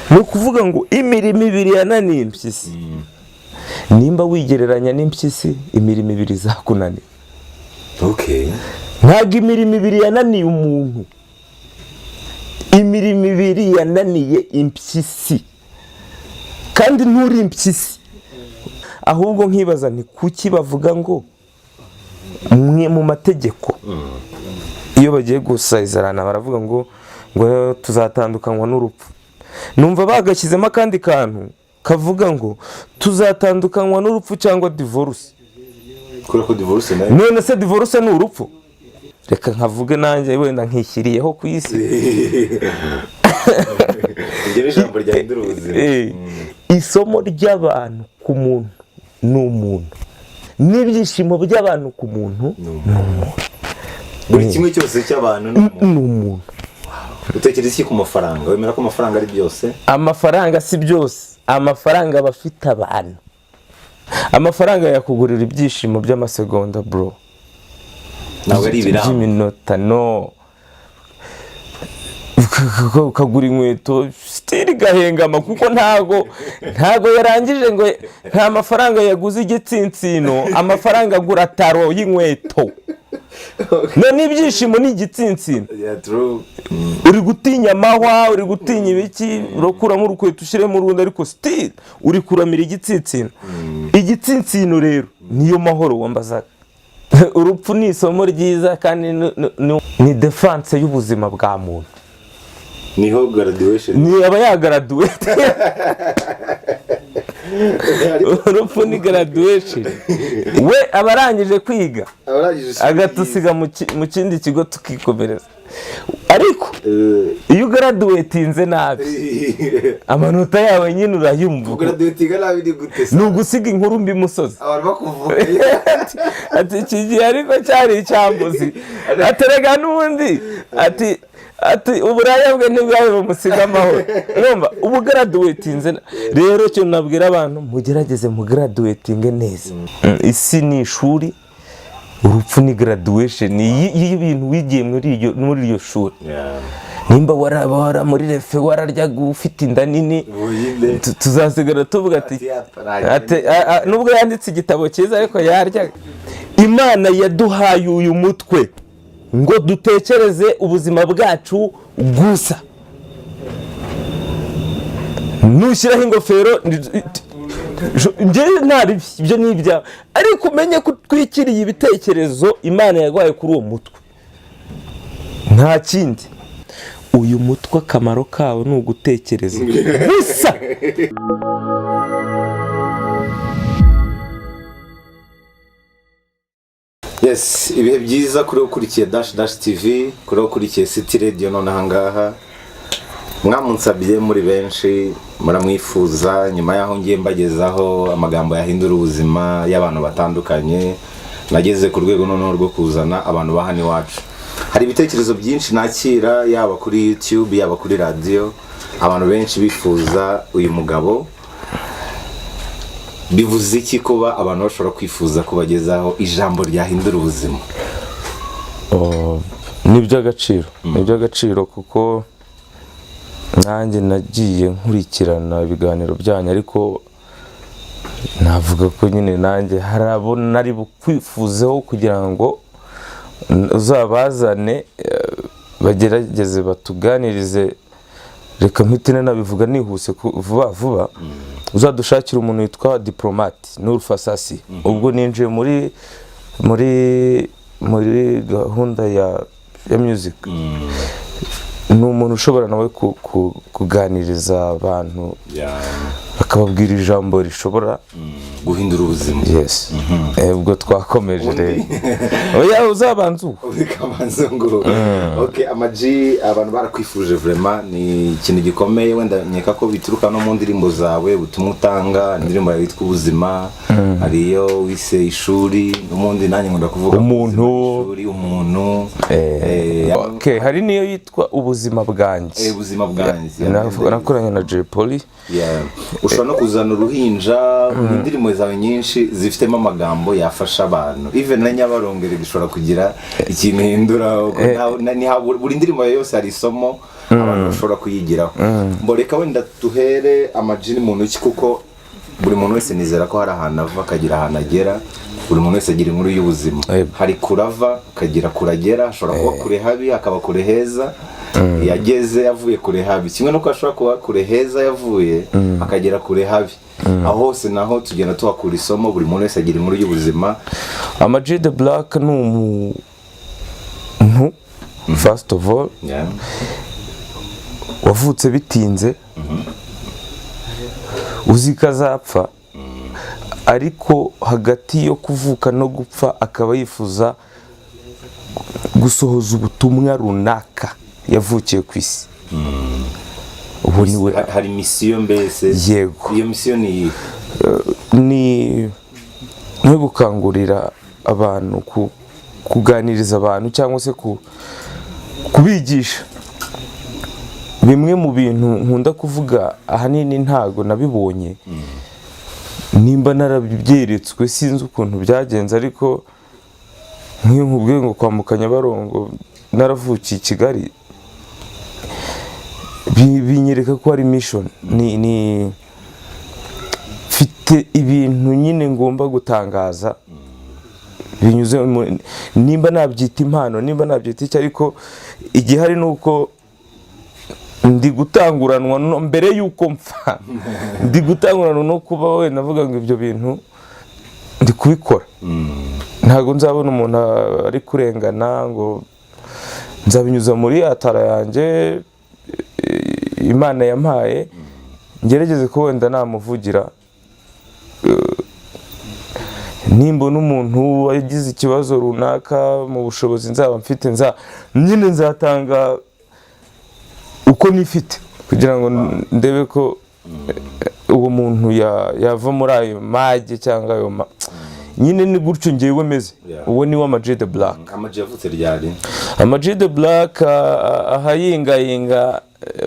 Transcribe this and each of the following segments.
ni ukuvuga ngo imirimo ibiri yananiye impyisi. Nimba wigereranya n'impyisi imirimo ibiri izakunanira. Okay. Ntabwo imirimo ibiri yananiye umuntu, imirimo ibiri yananiye impyisi, kandi nturi impyisi. Ahubwo nkibaza ni kuki bavuga ngo mwe mu mategeko iyo bagiye gusezerana baravuga ngo tuzatandukanywa n'urupfu. Numva bagashyizemo akandi kantu kavuga ngo tuzatandukanywa n'urupfu cyangwa divorce. Ko divorce nayo none se divorce ni urupfu? Reka nkavuge nanjye wenda nkishyiriyeho ku isi. Igere ijambo ryahindura ubuzima. Isomo ry'abantu ku muntu ni umuntu, n'ibyishimo by'abantu ku muntu ni umuntu. Buri kimwe cyose cy'abantu ni umuntu. Utekereza iki ku mafaranga? Wemera ko amafaranga ari byose? Amafaranga si byose. Amafaranga bafite abantu. Amafaranga yakugurira ibyishimo by'amasegonda bro. Ntabwo ari ibiramo. By'iminota no. Ukagura inkweto stili gahengama kuko ntago yarangije ngo nta mafaranga yaguze igitsinsino, amafaranga agura taro y'inkweto. None ibyishimo ni igitsinsino. Yeah, true. Uri gutinya amahwa, uri gutinya ibiki, urokuramo urukweto ushiremo urundi, ariko stili uri kuramira igitsinsino. Igitsinsino rero niyo mahoro wambazaga. Urupfu ni isomo ryiza kandi ni defense y'ubuzima bwa muntu. Niho graduation. Ni aba yagraduate. Urupfu ni graduation. We abarangije kwiga agatusiga mu kindi kigo tukikomereza. Ariko iyo graduatinze nabi amanota yawe nyine urayumva. Graduatinga nabi ni gute? Ni ugusiga inkuru mbi musozi. Abantu bakuvuga ati kigiye ariko cyari icyambuzi. Aterega n'ubundi ati uburaya bwe ntibwawe bumusiga amahoro. Urumva ubu graduatinze rero cyo nabwira abantu mugerageze mu graduatinge neza. Isi ni ishuri, urupfu ni graduation y'ibintu wigiye muri iyo shuri. Nimba warabara muri refe wararyaga ufite inda nini, tuzasigara tuvuga ati nubwo yanditse igitabo cyiza ariko yaryaga. Imana yaduhaye uyu mutwe ngo dutekereze ubuzima bwacu gusa. Nushyiraho ingofero njyewe ntari ibyo ni ibyawe, ariko umenye ko twikiriye ibitekerezo Imana yagwaye kuri uwo mutwe, nta kindi. Uyu mutwe akamaro kawo ni ugutekereza gusa. Yes, ibihe byiza kuri ukurikiye Dash TV, kuri ukurikiye City Radio none ahangaha. Mwamunsabye muri benshi muramwifuza, nyuma yaho ngiye mbagezaho amagambo yahindura ubuzima y'abantu batandukanye. Nageze ku rwego none rwo kuzana abantu bahani wacu. Hari ibitekerezo byinshi nakira yaba kuri YouTube yaba kuri radio, abantu benshi bifuza uyu mugabo. Bivuze iki kuba abantu bashobora kwifuza kubagezaho ijambo ryahindura ubuzima? Ni iby'agaciro kuko nanjye nagiye nkurikirana ibiganiro byanyu, ariko navuga ko nyine nanjye harabona nari bukwifuzeho kugira ngo uzabazane bagerageze batuganirize. Reka mpitine nabivuga nihuse vuba. Uzadushakira umuntu witwa Diplomate Nur Fasasi. Ubwo ninjiye muri gahunda ya music. Ni umuntu ushobora nawe kuganiriza abantu bakababwira ijambo rishobora guhindura ubuzima. Yes. Ubwo twakomeje rero. Oya uzabanza ngo okay, amaji abantu barakwifuje vraiment ni ikintu gikomeye, wenda nyeka ko bituruka no mu ndirimbo zawe ubutumwa utanga. Indirimbo yawe yitwa ubuzima, ariyo wise ishuri, n'umundi nanjye ngunda kuvuga umuntu. Okay, hari niyo yitwa ubuzima bwanjye. Ubuzima bwanjye nakoranye na Jay Polly. Ushobora no kuzana uruhinja. Indirimbo zawe nyinshi zifitemo amagambo yafasha abantu, even na Nyabarongere bishobora kugira ikintu hindura. Buri ndirimbo yose hari isomo abantu bashobora kuyigiraho. Mboreka wenda duhere amajini mu ntoki kuko buri muntu wese nizera ko hari ahantu ava akagira ahantu agera. Buri muntu wese agira inkuru y'ubuzima. Hari kurava akagira kuragera, ashobora kuba kure habi akaba kure heza. Yageze yavuye kure habi, kimwe nuko ashobora kuba kure heza yavuye akagera kure habi. Aho hose naho tugenda tuhakura isomo, buri muntu wese agira inkuru y'ubuzima. Ama-G The Black ni umuntu first of all wavutse bitinze, uzi ko azapfa, ariko hagati yo kuvuka no gupfa akaba yifuza gusohoza ubutumwa runaka yavukiye ku isi. Ubu niwe hari misiyo mbese. Yego. Iyo misiyo ni ni gukangurira abantu, kuganiriza abantu cyangwa se kubigisha bimwe mu bintu nkunda kuvuga. Ahanini ntago nabibonye, nimba narabyeretswe sinzi ukuntu byagenze, ariko nk'iyo nkubwiye ngo kwambuka Nyabarongo naravukiye i Kigali, binyereka ko ari mission. Ni mfite ibintu nyine ngomba gutangaza binyuze nimba nabyita impano, nimba nabyita icyo, ariko igihari nuko ndi gutanguranwa mbere yuko mpfa. Ndi gutanguranwa no kuba we navuga ngo ibyo bintu ndi kubikora. Ntago nzabona umuntu ari kurengana ngo nzabinyuza muri atara yanjye Imana yampaye, ngerageze ko wenda namuvugira. Nimbona umuntu wagize ikibazo runaka mu bushobozi nzaba mfite, nyine nzatanga uko nifite kugira ngo ndebe ko uwo muntu yava muri ayo mage cyangwa ayo nyine ni gutyo ngewe meze. Uwo ni Ama-G The Black. Ama-G yavutse ryari? Ama-G The Black ahayingayinga.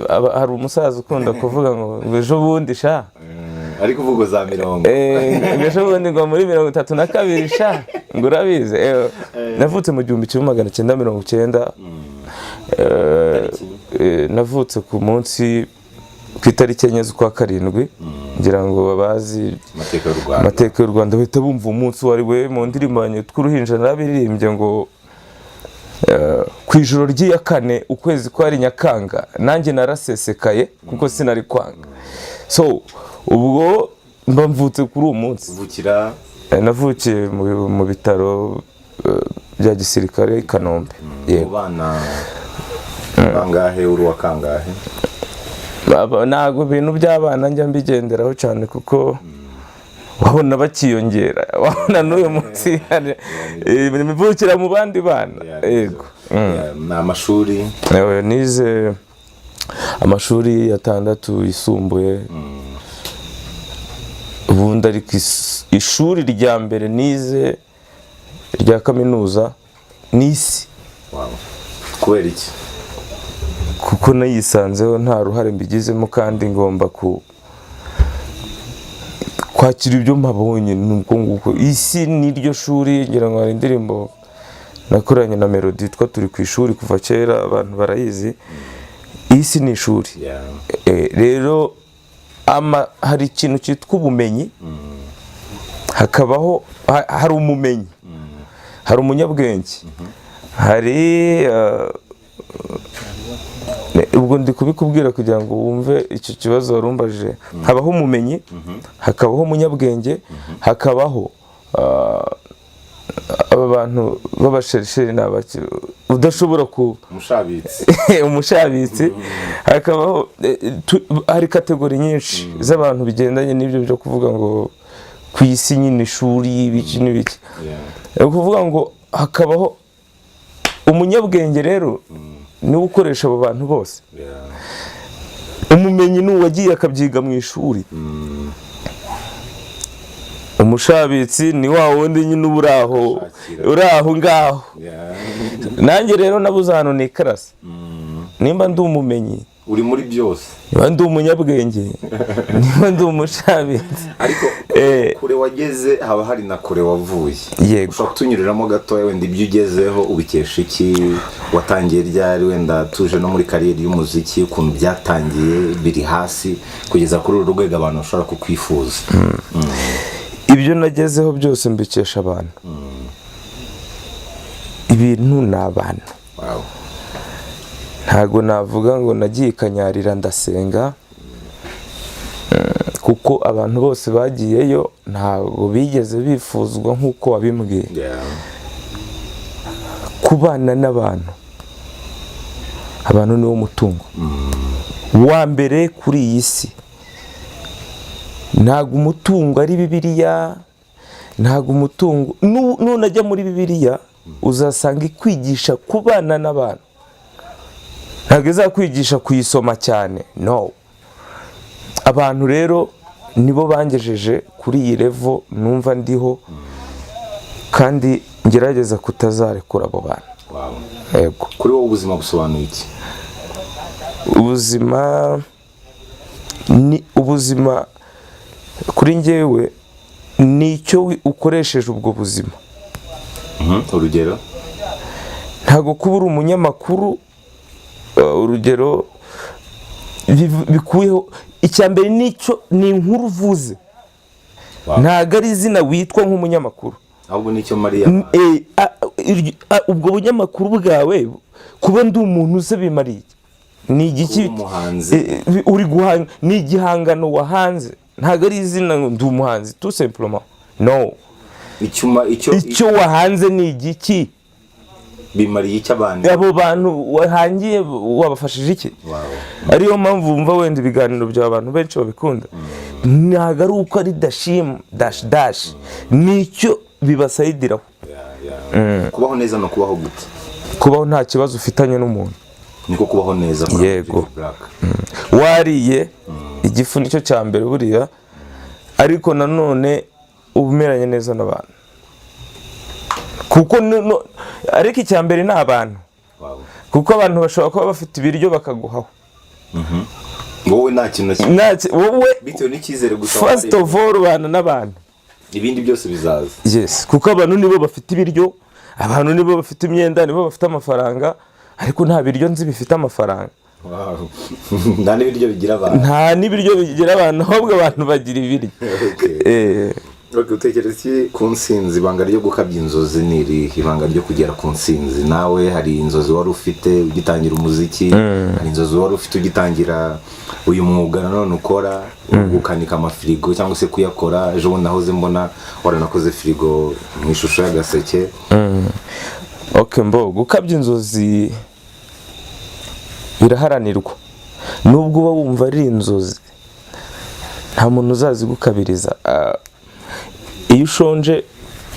Hari umusaza ukunda kuvuga ngo ejo bundi sha, ariko uvuga za 40. Ejo bundi ngo muri 32 sha, ngo urabizi. Navutse mu 1990. Navutse ku munsi ku itariki 4 z'ukwa karindwi. Ngira ngo babazi amateka y'u Rwanda bahita bumva umunsi wari we mu ndirimbo tw'uruhinja narabiririmbye ngo ku ijoro ry'iya 4 ukwezi kwari Nyakanga, nanjye narasesekaye kuko sinari kwanga. So ubwo mba mvutse kuri uwo munsi. Vukira navukiye mu bitaro bya gisirikare i Kanombe. Bana bangahe uri wa kangahe? Ntago ibintu by'abana njya mbigenderaho cyane kuko wabona bakiyongera, wabona n'uyu munsi bivukira mu bandi bana. Yego. Amashuri nize amashuri 6 yisumbuye. Ubundi ariko ishuri rya mbere nize rya kaminuza n'isi. Kubera iki? Kuko nayisanzeho nta ruhare mbigizemo, kandi ngomba kwakira ibyo mpabonye. Nuko nguko isi niryo shuri. Ngira ngo hari indirimbo nakoranye na Melody twa turi ku ishuri kuva kera, abantu barayizi. Isi ni ishuri. Rero hari ikintu cyitwa ubumenyi, hakabaho hari umumenyi, hari umunyabwenge, hari ubwo ndi kubikubwira kugira ngo wumve icyo kibazo warumbajije. Habaho umumenyi, hakabaho umunyabwenge, hakabaho aba bantu b'abasherisheri n'abaki udashobora umushabitsi. Hakabaho hari kategori nyinshi z'abantu bigendanye n'ibyo byo kuvuga ngo ku isi nyine ishuri ibiki n'ibiki. Kuvuga ngo hakabaho umunyabwenge, rero niwe ukoresha abo bantu bose. Umumenyi ni uwagiye akabyiga mu ishuri. Umushabitsi ni wa wundi nyine uri aho ngaho. Nanjye rero nabuze ahantu nikarasa. Nimba ndi umumenyi uri muri byose, niba ndi umunyabwenge niba ndi umushabitsi. ariko kure wageze haba hari na kure wavuye. Yego. Ushobora kutunyuriramo gatoya wenda ibyo ugezeho ubikesha iki, watangiye ryari, wenda tuje no muri kariyeri y'umuziki ukuntu byatangiye biri hasi kugeza kuri uru rwego abantu bashobora kukwifuza. Ibyo nagezeho byose mbikesha abantu. Ibintu ni abantu. Wow. Ntago navuga ngo nagiye kanyarira ndasenga, kuko abantu bose bagiyeyo ntago bigeze bifuzwa nk'uko wabimbwiye. Yeah. Kubana n'abantu, abantu niwo mutungo wa mbere kuri iyi si. Ntago umutungo ari Bibiliya, ntago umutungo nunajya muri Bibiliya uzasanga ikwigisha kubana n'abantu, ntago izakwigisha kuyisoma cyane. No, abantu rero nibo bangejeje kuri iyi level numva ndiho, kandi ngerageza kutazarekura abo bantu. Wow. Yego. Kuri wowe ubuzima busobanuye iki? Ubuzima kuri njyewe ni icyo ukoresheje ubwo buzima. Urugero? Ntago kuba uri umunyamakuru, urugero bikuyeho icyambere nicyo ni inkuru uvuze. Wow. Ntago ari izina witwa nk'umunyamakuru, ahubwo nicyo Mariya. Ubwo bunyamakuru bwawe kuba ndi umuntu uze bimariye ni igiki? Umuhanzi uri guhanga ni igihangano wahanze, ntago ari izina ndi umuhanzi tout simplement. No, icyo wahanze ni igiki? bimariye icyo abantu, abo bantu wahangiye wabafashije iki? Ariyo mpamvu wumva wenda ibiganiro by'abantu benshi babikunda. Ntago ari uko ari dashim dash nicyo bibasayidiraho. kubaho neza no kubaho gute? Kubaho nta kibazo ufitanye n'umuntu, niko kubaho neza. Yego. Wariye igifu nicyo cya mbere buriya, ariko nanone ubumeranye neza n'abantu, kuko ariko icya mbere ni abantu. Kuko abantu bashobora kuba bafite ibiryo bakaguhaho, wowe nta kintu wowe bitewe n'icyizere gusa. First of all ubana n'abantu, ibindi byose bizaza. Yes, kuko abantu nibo bafite ibiryo, abantu nibo bafite imyenda, nibo bafite amafaranga, ariko nta biryo nzi bifite amafaranga. Nta n'ibiryo bigira abantu. Nta n'ibiryo bigira abantu, ahubwo abantu bagira ibiryo. Utekereza iki ku nsinzi? Ibanga ryo gukabya inzozi ni irihe? Ibanga ryo kugera ku nsinzi? Nawe hari inzozi wari ufite ugitangira umuziki, hari inzozi wari ufite ugitangira uyu mwuga nanone ukora, gukanika amafirigo cyangwa se kuyakora. Ejo bundi nahoze mbona waranakoze firigo mu ishusho y'agaseke. Gukabya inzozi biraharanirwa, nubwo uba wumva ari inzozi nta muntu uzazigukabiriza. Iyo ushonje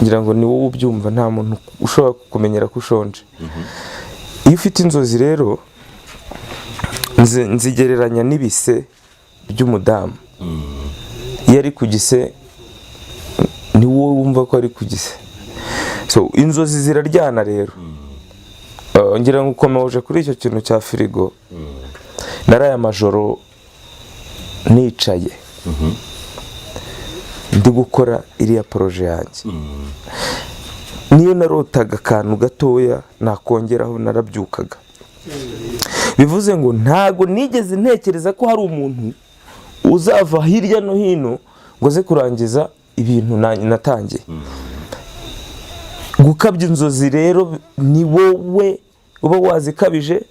ngira ngo ni wowe ubyumva, nta muntu ushobora kukumenyera ko ushonje. Iyo ufite inzozi rero nzigereranya n'ibise by'umudamu. Iyo ari ku gise ni wowe wumva ko ari ku gise. So inzozi ziraryana rero. Ngira ngo ukomeje kuri icyo kintu cya firigo. Naraye amajoro nicaye ndi gukora iriya proje yanjye. Niyo narotaga akantu gatoya nakongeraho narabyukaga. Bivuze ngo ntago nigeze ntekereza ko hari umuntu uzava hirya no hino ngo aze kurangiza ibintu natangiye. Gukabya inzozi rero ni wowe uba wazikabije,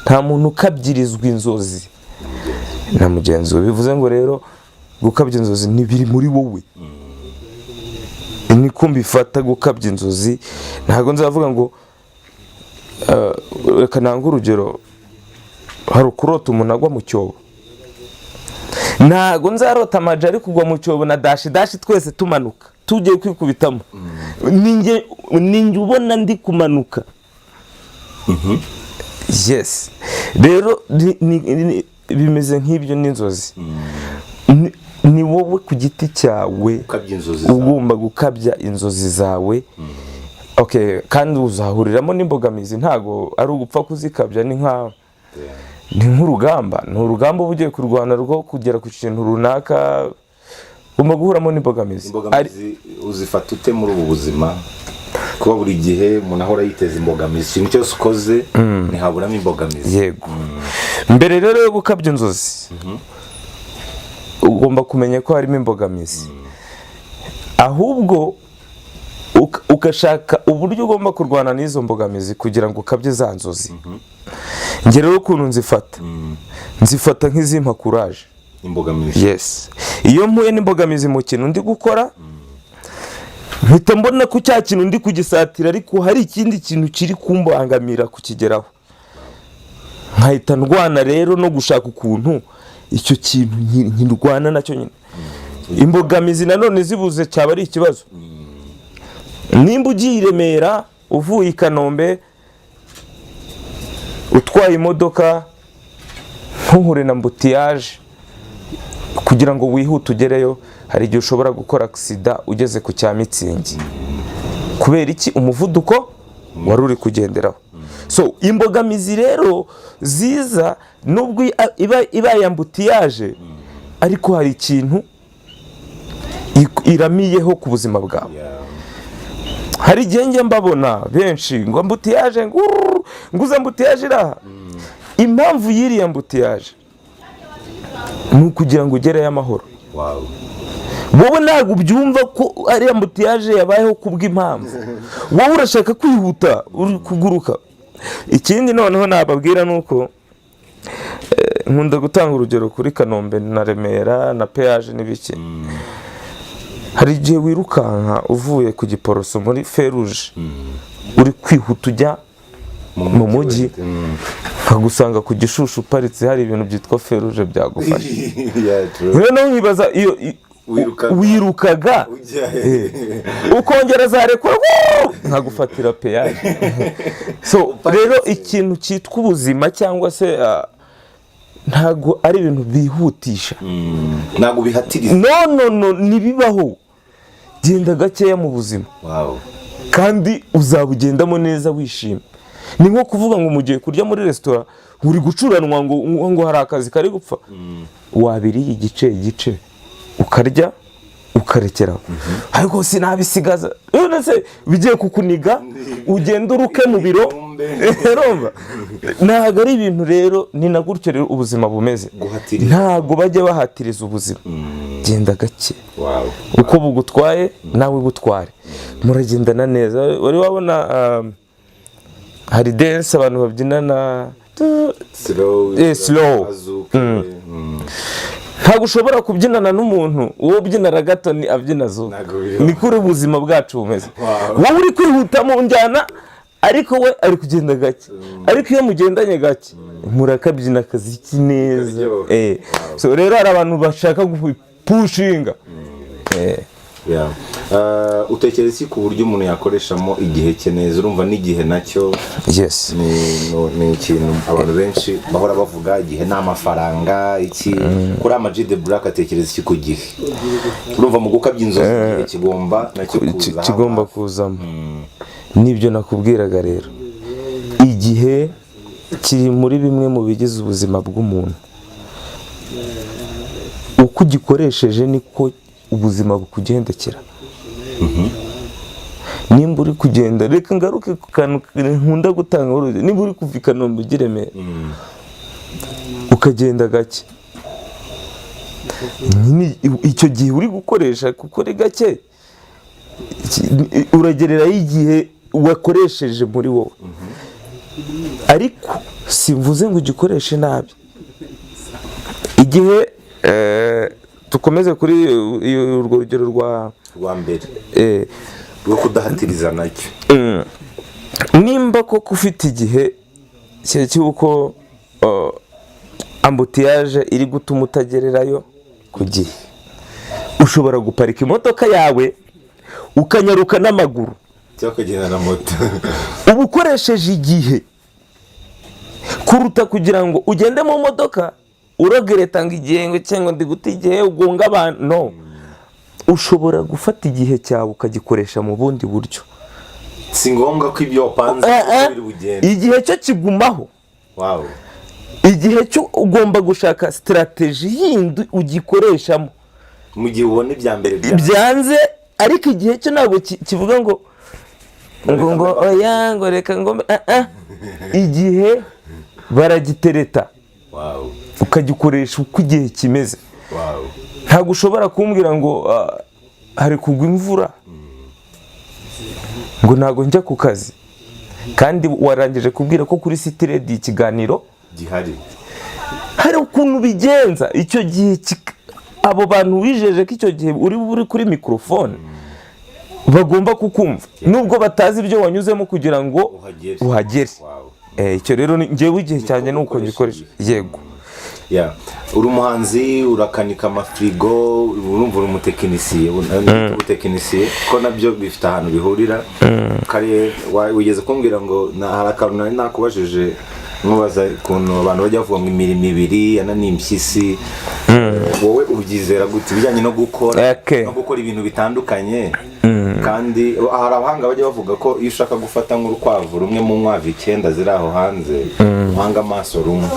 nta muntu ukabyirizwa inzozi na mugenzi we. Bivuze ngo rero gukabya inzozi ni biri muri wowe. Niko mbifata gukabya inzozi. Ntago nzavuga ngo reka nanga urugero, hari ukurota umuntu agwa mu cyobo. Ntago nzarota amaji ari kugwa mu cyobo na dashi twese tumanuka tugiye kwikubitamo. Ninjye ubona ndi kumanuka. Yes, rero bimeze nk'ibyo n'inzozi. Ni wowe ku giti cyawe ugomba gukabya inzozi zawe. Kandi uzahuriramo n'imbogamizi, ntago ari ugupfa kuzikabya. Ni nka ni nk'urugamba, ni urugamba uba ugiye kurwana rwo kugera ku kintu runaka, ugomba guhuramo n'imbogamizi. Imbogamizi uzifata ute muri ubu buzima, kuba buri gihe umuntu ahora yiteza imbogamizi, ikintu cyose ukoze ntihaburamo imbogamizi? Yego. Mbere rero yo gukabya inzozi ugomba kumenya ko harimo imbogamizi, ahubwo ugashaka uburyo ugomba kurwana n'izo mbogamizi kugira ngo ukabye za nzozi. Njye rero ukuntu nzifata nk'izimpa courage. Imbogamizi? Yes. Iyo mpuye n'imbogamizi mu kintu ndi gukora, mpita mbona ko cya kintu ndi kugisatira ariko hari ikindi kintu kiri kumbangamira kukigeraho, nkahita ndwana rero no gushaka ukuntu icyo kintu nkirwana nacyo nyine. Imbogamizi nanone zibuze cyaba ari ikibazo. Nimba ugiye i Remera uvuye i Kanombe utwaye imodoka, ntuhure na mbutiyaje, kugira ngo wihute ugereyo hari igihe ushobora gukora accident ugeze ku cya Mitsingi. Kubera iki? Umuvuduko wari uri kugenderaho. So imbogamizi rero ziza nubwo iba yambutiyaje, ariko hari ikintu iramiyeho ku buzima bwawe. Hari igihe njye mbabona benshi ngo ambutiyaje, nguza ambutiyaje iraha. Impamvu y'iriya ambutiyaje ni ukugira ngo ugereyo amahoro. Wowe ntabwo ubyumva ko ari ambutiyaje yabayeho kubw'impamvu, wowe urashaka kwihuta uri kuguruka. Ikindi noneho nababwira nuko nkunda gutanga urugero kuri Kanombe na Remera na peage n'ibiki. Hari igihe wirukanka uvuye ku Giporoso muri Feruje uri kwihuta ujya mu mujyi, nkagusanga ku Gishushu uparitse hari ibintu byitwa Feruje byagufasha. Rero nkibaza iyo wirukaga ukongera zarekura nkagufatira peage. So rero ikintu cyitwa ubuzima cyangwa se ntago ari ibintu bihutisha, ntago bihatiriza. No nibibaho. Genda gakeya mu buzima, kandi uzabugendamo neza wishimye. Ni nko kuvuga ngo mugiye kurya muri restaurant uri gucuranwa ngo hari akazi kari gupfa, wabiriye igice ukarya ukarekeraho. Ariko sinabisigaza none se bigiye kukuniga ugenda uruke mu biro. Ntago ari ibintu rero ni na gutyo rero ubuzima bumeze. Ntago bajya bahatiriza ubuzima. Genda gake, uko bugutwaye nawe butware, muragendana neza. Wari wabona hari dance abantu babyinana slow. Ntabwo ushobora kubyinana n'umuntu uwo byinara gato ni abyina zuba. Ni kuri ubuzima bwacu bumeze. Wowe uri kwihuta mu njyana ariko we ari kugenda gake, ariko iyo mugendanye gake murakabyina akazi neza. So rero hari abantu bashaka gupushinga. Utekereza iki ku buryo umuntu yakoreshamo igihe cye neza? Urumva n'igihe nacyo ni ikintu abantu benshi bahora bavuga, igihe n'amafaranga iki. Kuri Ama-G The Black atekereza iki ku gihe? Urumva mu gukabya inzozi igihe kigomba kuzamo. Nibyo nakubwiraga rero, igihe kiri muri bimwe mu bigize ubuzima bw'umuntu. Uko ugikoresheje niko ubuzima bukugendekera. Nimba uri kugenda, reka ngaruke ku kantu nkunda gutanga urugero. Nimba uri kuva i Kanombe ujya i Remera ukagenda gake, icyo gihe uri gukoresha kuko ari gake, uragereraho igihe wakoresheje muri wowe. Ariko simvuze ngo ugikoreshe nabi. Igihe tukomeze kuri urwo rugero rwa mbere rwo kudahatiriza nacyo. Nimba koko ufite igihe cy'uko ambutiyaje iri gutuma utagererayo ku gihe, ushobora guparika imodoka yawe ukanyaruka n'amaguru cyangwa ukagenda na moto. Uba ukoresheje igihe kuruta kugira ngo ugende mu modoka urogereta ngo igihe cyangwa ndi guta igihe ugonga abantu. No, ushobora gufata igihe cyawe ukagikoresha mu bundi buryo. Si ngombwa ko ibyo wapanze biri bugende. Igihe cyo kigumaho. igihe cyo ugomba gushaka strategy yindi ugikoreshamo mu gihe ubona ibya mbere byanze, ariko igihe cyo ntabwo kivuga ngo oya ngo reka ngo igihe baragitereta ukagikoresha uko igihe kimeze. Ntabwo ushobora kumbwira ngo hari kugwa imvura ngo ntabwo njya ku kazi, kandi warangije kubwira ko kuri City Radio ikiganiro gihari. Hari ukuntu bigenza icyo gihe, abo bantu wijeje ko icyo gihe uri kuri mikrofone bagomba kukumva nubwo batazi ibyo wanyuzemo kugira ngo uhagere. Icyo rero njyewe igihe cyane nuko ngikoresha. Yego, uri umuhanzi, urakanika amafirigo, urumva uri umutekinisiye, utekinisiye ko nabyo bifite ahantu bihurira. Kare wigeze kumbwira ngo hari akantu nari nakubajije nkubaza ukuntu abantu bajya bavuga ngo imirimo ibiri yananiye impyisi, wowe ubyizera gute bijyanye no gukora ibintu bitandukanye? Kandi hari abahanga bajya bavuga ko iyo ushaka gufata nk'urukwavu rumwe mu nkwavu 9 ziri aho hanze, uhanga amaso rumwe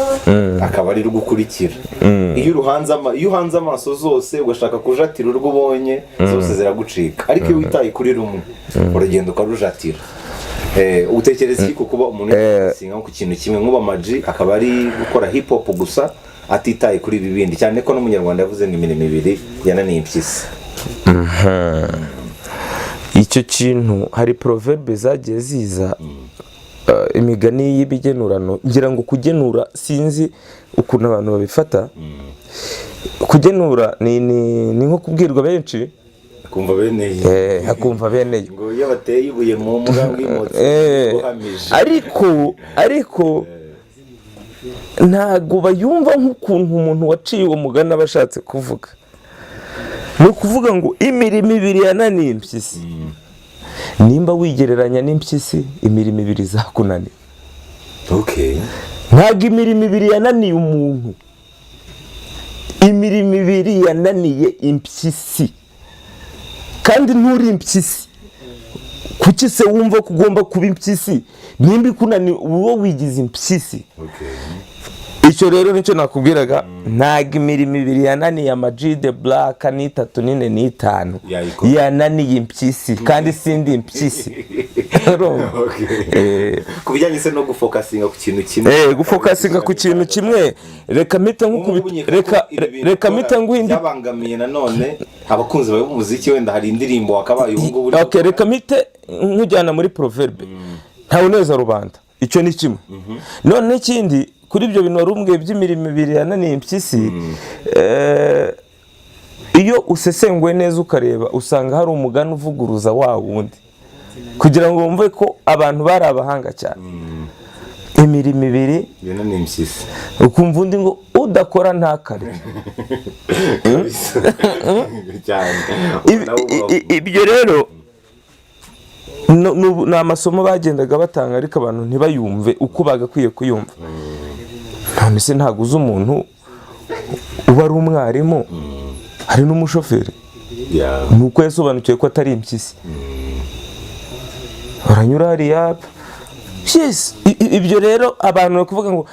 akaba ari rugukurikira. Iyo uhanze amaso zose ugashaka kujatira urwo ubonye zose ziragucika, ariko iyo witaye kuri rumwe uragenda ukarujatira. Utekereza iki kuba umuntu yasinga ku kintu kimwe nk'uba Maji akaba ari gukora hip hop gusa atitaye kuri ibi bindi, cyane ko n'umunyarwanda yavuze ngo imirimo ibiri yananiye impyisi? Icyo kintu hari proverbe zagiye ziza, imigani y'ibigenurano, ngira ngo kugenura sinzi ukuntu abantu babifata. Kugenura ni nko kubwirwa benshi akumva beneye, akumva beneye ngo iyo bateye ibuye mu mugambi w'imotsi uhamije, ariko ntago bayumva nk'ukuntu umuntu waciye uwo mugani aba ashatse kuvuga. Ni ukuvuga ngo imirimo ibiri yananiye impyisi. Nimba wigereranya n'impyisi, imirimo ibiri zakunaniye. Ntabwo imirimo ibiri yananiye umuntu, imirimo ibiri yananiye impyisi. Kandi nturi impyisi, kuki se wumva ko ugomba kuba impyisi? Nimba ikunaniye uwo wigize impyisi. Icyo rero nicyo nakubwiraga, ntabwo imirimo ibiri yananiye Maji the Black ni 3 4 5 yananiye impyisi, kandi sindi impyisi. Kubijyanye se no gufokasinga ku kintu kimwe, gufokasinga ku kintu kimwe, reka mita nguhindi byabangamiye nanone abakunzi b'umuziki. Wenda hari indirimbo wakabaye ubu ngubu, reka mite nkujyana muri proverbe, ntawe neza rubanda. Icyo ni kimwe. None n'ikindi kuri ibyo bintu warumbwiye by'imirimo ibiri yananiye impyisi, iyo usesenguye neza ukareba usanga hari umugani uvuguruza wa wundi, kugira ngo wumve ko abantu bari abahanga cyane. Imirimo ibiri yananiye impyisi, ukumva undi ngo udakora ntakare. Ibyo rero ni amasomo bagendaga batanga, ariko abantu ntibayumve uko bagakwiye kuyumva. None se ntabwo uzi umuntu uba ari umwarimu, hari n'umushoferi, nuko yasobanukiwe ko atari impyisi. Baranyura hariya. Ibyo rero abantu bari kuvuga ngo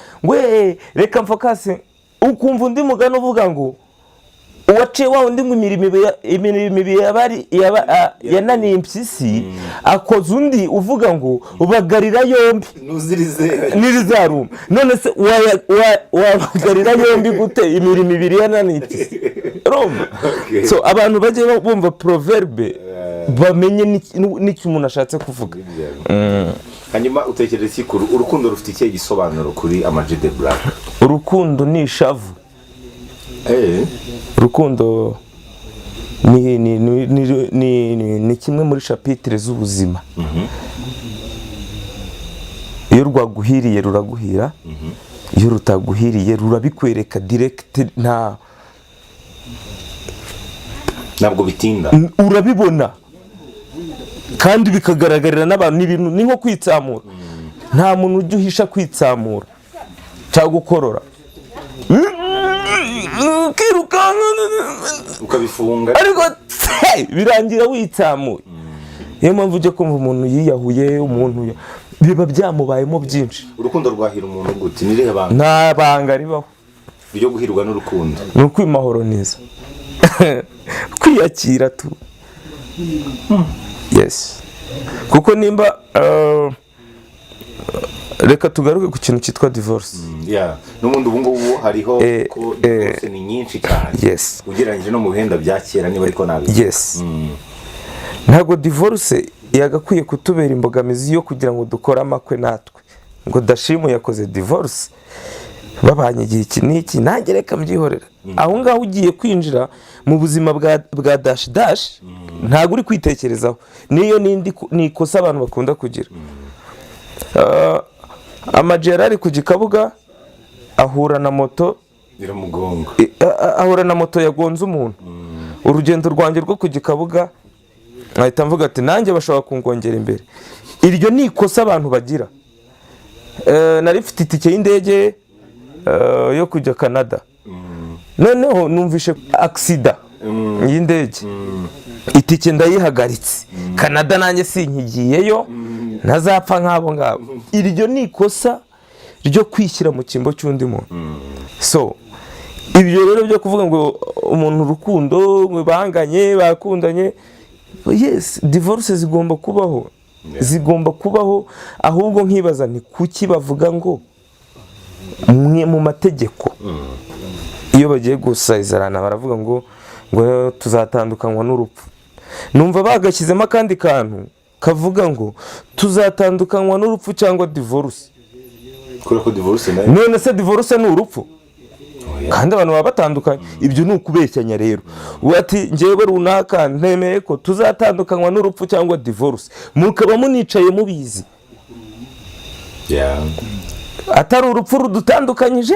reka mfokase, ukumva undi mugani uvuga ngo uwaciye wa undi ngo imirimo ibiri yananiye impyisi, akoze undi uvuga ngo ubagarira yombi n'irizaruma. None se wabagarira yombi gute imirimo ibiri yananiye impyisi? So abantu bajye bumva proverbe, bamenye n'icyo umuntu ashatse kuvuga. Hanyuma utekereza iki kuri urukundo rufite ikihe gisobanuro kuri Maji the Black? Urukundo ni ishavu. Urukundo ni kimwe muri chapitre z'ubuzima. Iyo rwaguhiriye ruraguhira, iyo rutaguhiriye rurabikwereka direct, ntabwo bitinda, urabibona kandi bikagaragarira n'abantu. N'ibintu ni nko kwitsamura, nta muntu ujya uhisha kwitsamura cyangwa gukorora, ukabifunga, ariko birangira witsamuye. Niyo mpamvu ujya kumva umuntu yiyahuye, umuntu biba byamubayemo byinshi. Urukundo rwahira umuntu gute? Nirihe banga? Nta banga ribaho Ryo guhirwa n'urukundo. ni ukwimahoro neza kwiyakira tu. Yes, kuko nimba reka tugaruke ku kintu cyitwa divorce. N'ubundi ubu ngubu hariho ko divorce ni nyinshi cyane. Yes, ugereranyije no mu bihenda bya kera niba ariko nabi. Yes, ntabwo divorce yagakwiye kutubera imbogamizi yo kugira ngo dukore amakwe natwe ngo Dashimu yakoze divorce babanye igihe iki n'iki nanjye reka mbyihorera. Aho ngaho ugiye kwinjira mu buzima bwa dash dash ntabwo uri kwitekerezaho. Niyo ni ikosa abantu bakunda kugira. Amajeri ari ku Gikabuga ahura na moto iramugonga, ahura na moto yagonze umuntu. Urugendo rwanjye rwo ku Gikabuga nkahita mvuga ati nanjye bashobora kungongera imbere. Iryo ni ikosa abantu bagira. Nari mfite itike y'indege yo kujya Canada, noneho numvishe accident y'indege, itike ndayihagaritse. Canada nanjye sinkigiyeyo, ntazapfa nk'abo ngabo. Iryo ni ikosa ryo kwishyira mu cyimbo cy'undi muntu. So ibyo rero byo kuvuga ngo umuntu urukundo banganye bakundanye, yes, divorce zigomba kubaho, zigomba kubaho. Ahubwo nkibaza ni kuki bavuga ngo mwe mu mategeko iyo bagiye gusezerana baravuga ngo tuzatandukanywa n'urupfu. Numva bagashyizemo akandi kantu kavuga ngo tuzatandukanywa n'urupfu cyangwa divorce. Ko divorce nayo none se divorce ni urupfu? Kandi abantu baba batandukanye. Ibyo ni ukubeshyanya rero. Ati njyewe runaka ntemeye ko tuzatandukanywa n'urupfu cyangwa divorce, mukaba municaye mubizi. Atari urupfu rudutandukanyije,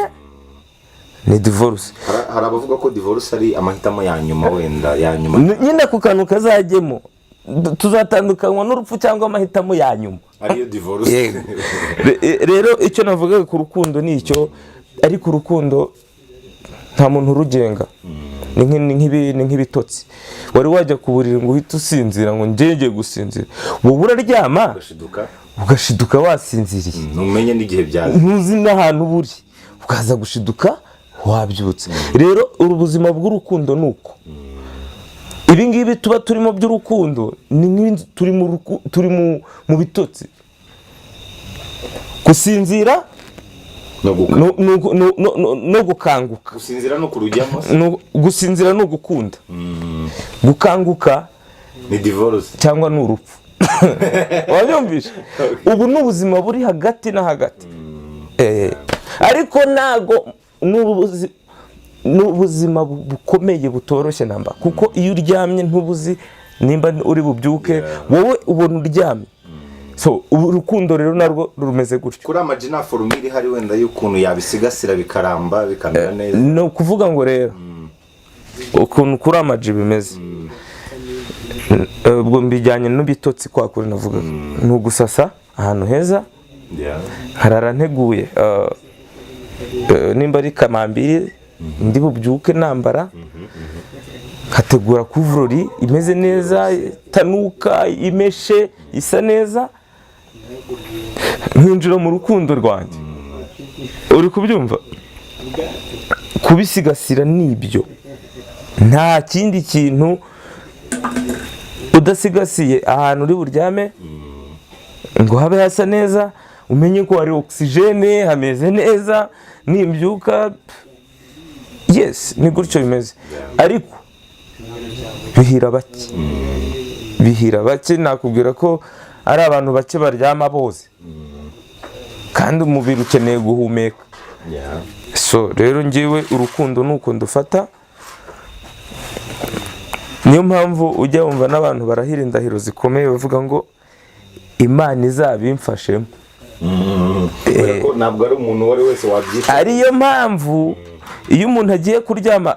ni divorce. Hari abavuga ko divorce ari amahitamo ya nyuma, wenda ya nyuma nyine ku kantu kazajyemo tuzatandukanywa n'urupfu cyangwa amahitamo ya nyuma ariyo divorce. Rero icyo navuga ku rukundo ni icyo, ariko urukundo nta muntu urugenga. Ni nk'ibitotsi. Wari wajya ku buriri ngo uhite usinzira ngo njye gusinzira, wowe uraryama ugashiduka wasinziriye, ntumenye n'igihe byaje, ntuzi n'ahantu buri, ukaza gushiduka wabyutse. Rero ubuzima bw'urukundo ni uko. Ibi ngibi tuba turimo by'urukundo ni turi mu bitotsi. Gusinzira no gukanguka. Gusinzira no kurujyamo. Gusinzira no gukunda. Gukanguka ni divorce cyangwa ni urupfu. Wabyumvishe? Ubu n'ubuzima buri hagati na hagati. Ariko nago n'ubuzima bukomeye butoroshye namba, kuko iyo uryamye ntubuzi nimba uri bubyuke, wowe ubona uryamye. So urukundo rero narwo rumeze gutyo. Kuri amajina formule hari wenda y'ukuntu yabisigasira bikaramba bikamera neza. No kuvuga ngo rero ukuntu kuri amaji bimeze, ubwo mbijyanye n'ubitotsi kwa kuri navuga, ni ugusasa ahantu heza, harara nteguye, nimba ari kamambiri ndi bubyuke nambara, hategura kuvurori imeze neza, tanuka imeshe isa neza, nkinjira mu rukundo rwanjye. Uri kubyumva? Kubisigasira nibyo, nta kindi kintu. Udasigasiye ahantu uri buryame ngo habe hasa neza, umenye ko hari oxygene, hameze neza, nimbyuka yes, ni gutyo bimeze. Ariko bihira bake, nakubwira ko ari abantu bake baryama bose, kandi umubiri ukeneye guhumeka. So rero njyewe urukundo nuko ndufata. Niyo mpamvu ujya wumva n'abantu barahira indahiro zikomeye bavuga ngo Imana izabimfashemo. Ntabwo ari umuntu wari wese wabyita. Ariyo mpamvu iyo umuntu agiye kuryama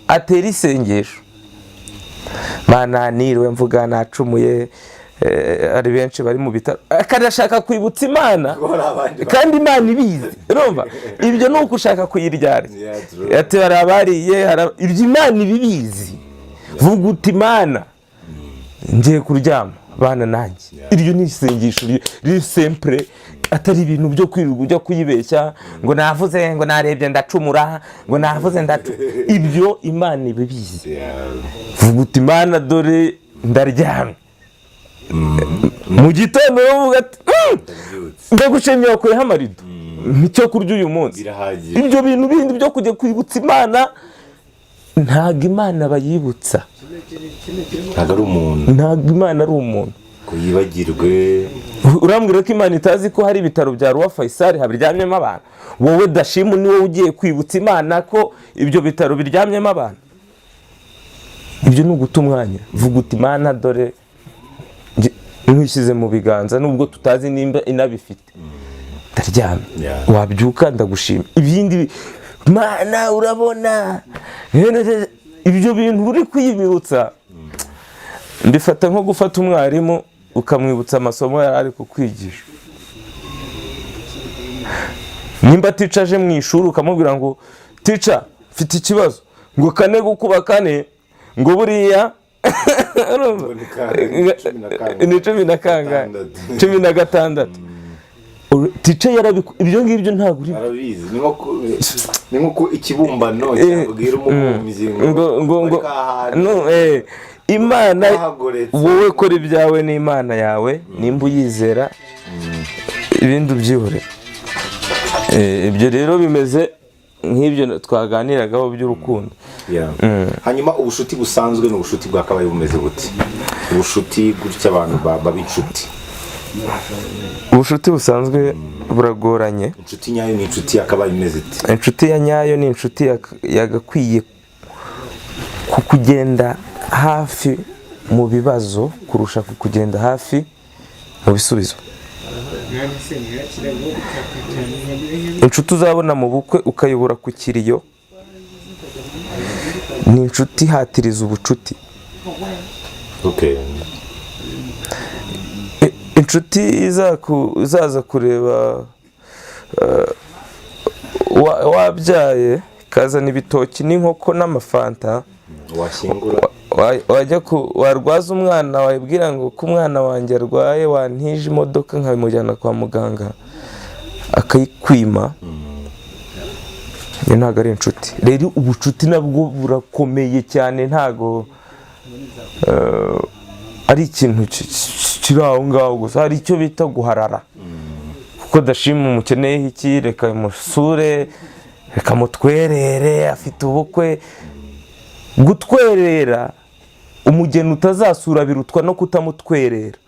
atera isengesho, Mana niriwe mvuga nacumuye, ari benshi bari mu bitaro, akadashaka kwibutsa Imana kandi Imana ibizi. Urumva? Ibyo ni uko ushaka kuyiryara. Ati barabariye, ibyo Imana ibibizi. Vuga uti Mana ngiye kuryama, bana nanjye. Iryo ni isengesho riri simple, atari ibintu byo kwirirwa ujya kuyibeshya ngo navuze ngo narebye ndacumura ngo navuze ibyo Imana ibibizi. Vuga uti Imana dore ndaryamye, mu gitondo uvuga ati ndagushimye wakuyeho amarido nicyo kurya uyu munsi. Ibyo bintu bindi byo kujya kwibutsa Imana, ntabwo Imana bayibutsa, ntabwo Imana ari umuntu kuyibagirwe. Urambwira ko Imana itazi ko hari ibitaro bya Roi Faisal habiryamyemo abantu? Wowe Dashimu ni wowe ugiye kwibutsa Imana ko ibyo bitaro biryamyemo abantu? Ibyo ni uguta umwanya. Vuga uti Imana dore nkishyize mu biganza, nubwo tutazi nimba inabifite, ndaryamye. Wabyuka ndagushima. Ibindi Mana urabona, ibyo bintu uri kwibutsa mbifata nko gufata umwarimu ukamwibutsa amasomo yari ari kukwigisha. Nimba teacher aje mu ishuri ukamubwira ngo teacher mfite ikibazo, ngo kane gukuba kane ngo buriya ni 16 teacher ibyo ngibyo ntabwo uri arabizi. Ni nko ikibumbano cyabwira umubumbyi ngo Imana wowe kora ibyawe n'Imana yawe, nimba uyizera ibindi ubyihore. Ibyo rero bimeze nk'ibyo twaganiragaho by'urukundo. Hanyuma ubushuti busanzwe n'ubushuti bwakabaye bumeze buti? Ubushuti gutya abantu baba inshuti, ubushuti busanzwe buragoranye. Inshuti nyayo ni inshuti yakabaye imeze ite? Inshuti ya nyayo ni inshuti yagakwiye kukugenda hafi mu bibazo kurusha kukugenda hafi mu bisubizo. Inshuti uzabona mu bukwe ukayobora ku kiriyo ni inshuti hatiriza ubucuti. Inshuti izaza kureba wabyaye kazana ibitoki n'inkoko n'amafanta, warwaza umwana wabwira ngo ko umwana wanjye arwaye wantije imodoka nkabimujyana kwa muganga akayikwima, iyo ntabwo ari inshuti. Rero ubucuti nabwo burakomeye cyane, ntabwo ari ikintu kiri aho ngaho gusa, hari icyo bita guharara. Kuko Dashimu umukeneyeho iki, reka musure, reka mutwerere, afite ubukwe. Gutwerera umugeni utazasura birutwa no kutamutwerera.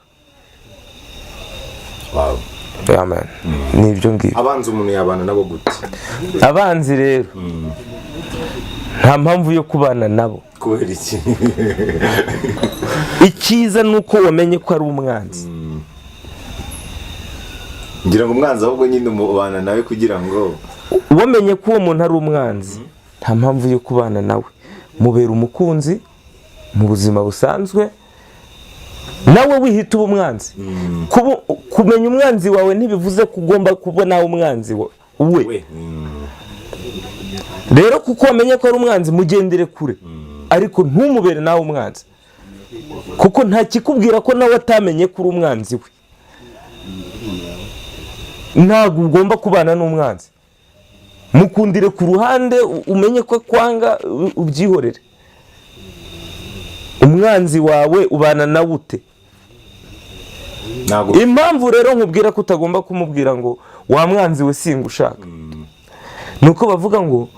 Amen. Ni ibyo ngibyo. Abanzi umuntu yabana nabo gute? Abanzi rero nta mpamvu yo kubana nabo. Kubera iki? Icyiza nuko wamenye ko ari umwanzi. Ngira ngo umwanzi ahubwo nyine umubana nawe kugira ngo wamenye ko uwo muntu ari umwanzi, nta mpamvu yo kubana nawe. Mubera umukunzi mu buzima busanzwe, nawe wihita uba umwanzi. Kumenya umwanzi wawe ntibivuze ko ugomba kubona umwanzi we. Rero kuko wamenye ko ari umwanzi mugendere kure, ariko ntumubere nawe umwanzi, kuko nta kikubwira ko nawe atamenye ko uri umwanzi we. Ntabwo ugomba kubana n'umwanzi. Mukundire ku ruhande, umenye ko kwanga ubyihorere. Umwanzi wawe ubana nawe ute? Impamvu rero nkubwira ko utagomba kumubwira ngo wa mwanzi we singushaka, nuko bavuga ngo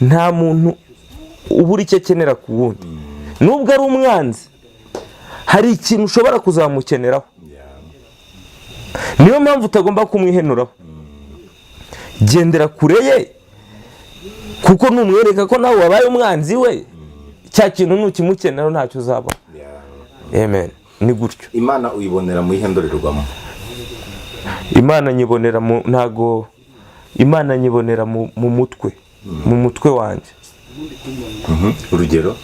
nta muntu ubura icyo akenera ku wundi. Nubwo ari umwanzi, hari ikintu ushobora kuzamukeneraho. Niyo mpamvu utagomba kumwihenuraho. Gendera kure ye, kuko numwereka ko nawe wabaye umwanzi we, cya kintu nukimukenera ntacyo uzaba. Amen. Ni gutyo. Imana uyibonera mu ihendorerwamo? Imana nyibonera ntago, Imana nyibonera mu mutwe, mu mutwe wanjye. Urugero?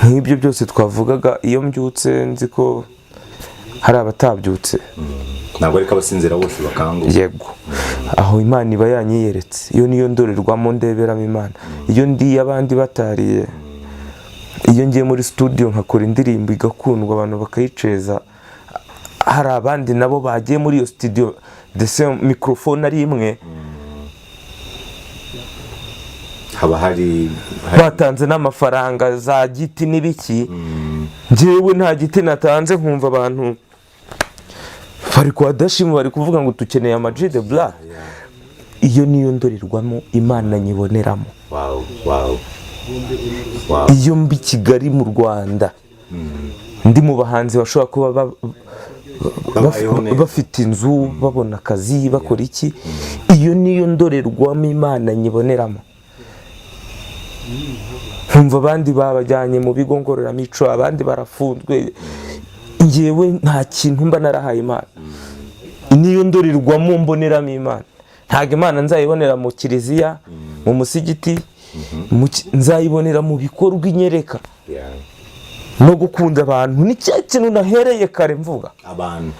Nk'ibyo byose twavugaga, iyo mbyutse nzi ko hari abatabyutse. Ntabwo ariko abasinzira bose bakanguka. Yego. Aho Imana iba yanyiyeretse. Iyo niyo ndorerwamo ndeberamo Imana. Iyo ndi abandi batariye, iyo ngiye muri studio nkakora indirimbo igakundwa abantu bakayiceza, hari abandi nabo bagiye muri iyo studio ndetse microphone ari imwe haba hari batanze n'amafaranga za giti n'ibiki, njyewe nta giti natanze nkumva abantu bari kwa Dashim bari kuvuga ngo dukeneye ama G the Black. Iyo niyo ndorerwamo Imana nyiboneramo. Iyo mbi Kigali mu Rwanda ndi mu bahanzi bashobora kuba bafite inzu babona akazi bakora iki, iyo niyo ndorerwamo Imana nyiboneramo. Nkumva abandi babajyanye mu bigo ngororamicyo, abandi barafunzwe, njyewe nta kintu mba narahaye Imana. Niyo ndorerwamo mboneramo Imana. Ntabwo Imana nzayibonera mu kiliziya, mu musigiti, nzayibonera mu bikorwa inyereka no gukunda abantu. Ni cya kintu nahereye kare mvuga, abantu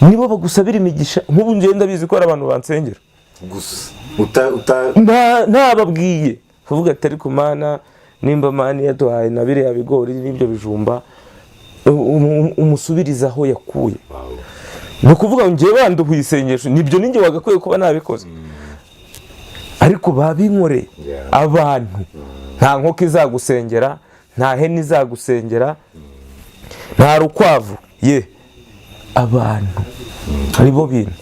nibo bagusabira imigisha. Nk'ubu ngenda bizi ko ari abantu bansengera gusa ntababwiye kuvuga ati ariko Mana nimba Mana yaduhaye na biriya bigori n'ibyo bijumba umusubiriza aho yakuye. No kuvuga ngo ngiye banduhuye isengesho, nibyo ninjye wagakwiye kuba nabikoze. Ariko babinkoreye abantu. Nta nkoko izagusengera, nta hene izagusengera, nta rukwavu abantu aribo bintu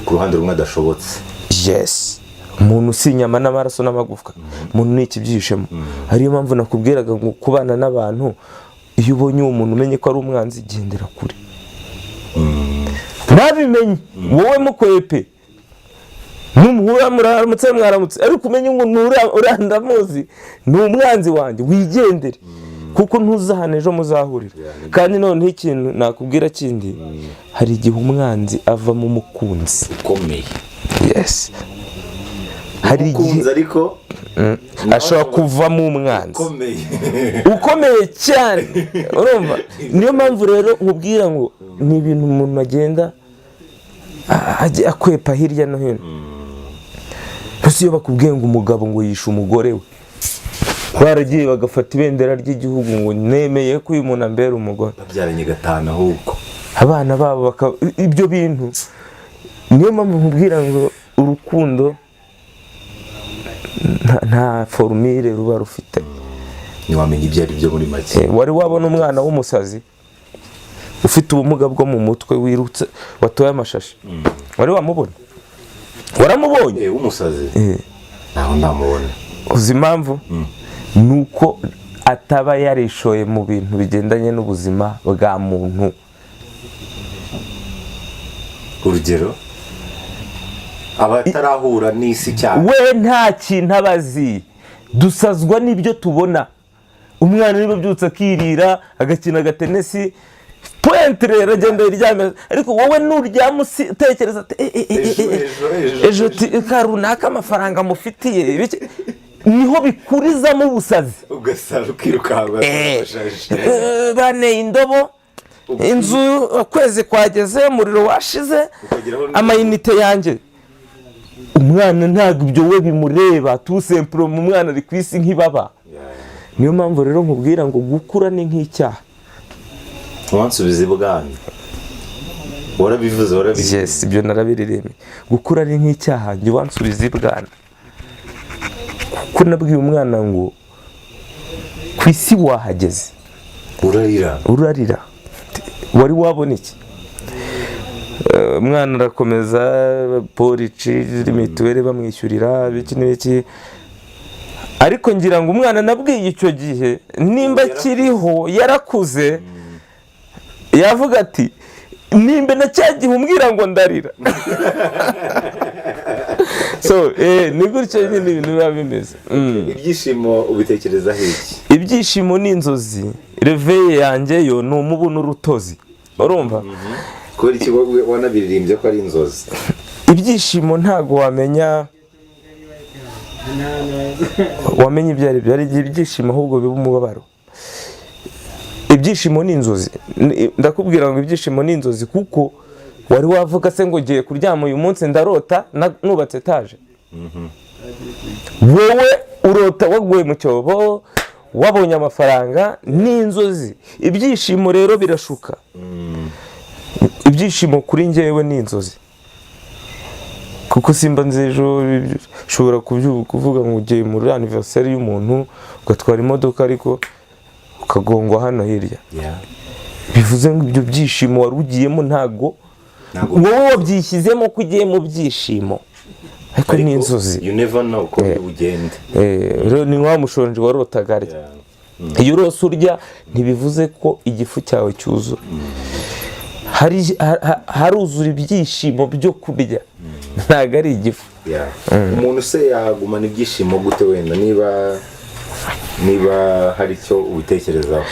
ku ruhande rumwe adashobotse. Yes, umuntu si inyama n'amaraso n'amagufwa, umuntu ni ikibyishemo. Ariyo mpamvu nakubwiraga ngo kubana n'abantu, iyo ubonye uwo muntu umenye ko ari umwanzi, gendera kure. Nabimenye wowe mukwepe numuhura mwaramutse, ariko umenye ngo urandamuzi ni umwanzi wanjye, wigendere kuko ntuzahane ejo muzahurira. Kandi noneho ikintu nakubwira kindi, hari igihe umwanzi ava mu mukunzi ukomeye. Yes, hari igihe ariko ashobora kuvamo umwanzi ukomeye cyane, urumva. Niyo mpamvu rero nkubwira ngo ni ibintu umuntu agenda akwepa hirya no hino. Gusa iyo bakubwiye ngo umugabo ngo yishe umugore we, baragiye bagafata ibendera ry'igihugu ngo nemeye ko uyu muntu ambera umugore, babyaranye gatana ahubwo abana babo ibyo bintu. Niyo mpamvu nkubwira ngo urukundo nta formule ruba rufite. Niwamenye ibyo ari byo muri make. Wari wabona umwana w'umusazi ufite ubumuga bwo mu mutwe wirutse watoye amashashi, wari wamubona? Waramubonye umusazi? Naho ndamubona. Uzi impamvu? Nuko ataba yarishoye mu bintu bigendanye n'ubuzima bwa muntu. Urugero abatarahura n'isi cyane, we nta kintu abazi, dusazwa n'ibyo tubona. Umwana niba byutse akirira agakina agatenesi pointre agenda iryamye, ariko wowe nuryama utekereza ati ejo karunaka amafaranga mufitiye, niho bikurizamo ubusazi. ugasara ukirukanka bane indobo, inzu ukwezi kwageze, umuriro washize, amayinite yanjye. Umwana ntabwo ibyo we bimureba, tout simplement umwana ari ku isi nk'ibaba. Niyo mpamvu rero nkubwira ngo gukura ni nk'icyaha. Wansubize bwana, warabivuze warabivuze. Yes, ibyo narabiririmye. Gukura ni nk'icyaha, njye wansubize bwana. Kuko nabwiye umwana ngo ku isi wahageze, urarira wari wabona iki? Umwana arakomeza polici mituweli bamwishyurira biki n'ibiki, ariko ngira ngo umwana nabwiye icyo gihe nimba kiriho yarakuze, yavuga ati nimba na cyagihe umbwira ngo ndarira. So ni gutyo nyine ibintu biba bimeze. Ibyishimo ubitekereza iki? Ibyishimo ni inzozi, reveye yanjye yo ni umubu n'urutozi, urumva? Kubera iki wanabiririmbye ko ari inzozi? Ibyishimo ntago wamenya ibyo ari byo. Ari ibyishimo ahubwo biba umubabaro. Ibyishimo ni inzozi. Ndakubwira ngo ibyishimo ni inzozi kuko wari wavuga se ngo ngiye kuryama uyu munsi ndarota nubatse etaje. Wowe urota waguye mu cyobo, wabonye amafaranga n'inzozi. Ibyishimo rero birashuka. Ibyishimo kuri njyewe ni inzozi, kuko simba nzejo ushobora kuvuga ngo ugiye muri anniversaire y'umuntu ugatwara imodoka ariko ukagongwa hano hirya. Bivuze ngo ibyo byishimo wari ugiyemo ntago wowe wabyishyizemo ko ugiye mu byishimo, ariko ni inzozi. You never know ko ugende. Rero ni nka mushonje warotaga arya. Iyo urose urya ntibivuze ko igifu cyawe cyuzura. Haruzura ibyishimo byo kurya, ntago ari igifu. Umuntu se yagumana ibyishimo gute wenda niba hari icyo ubitekerezaho?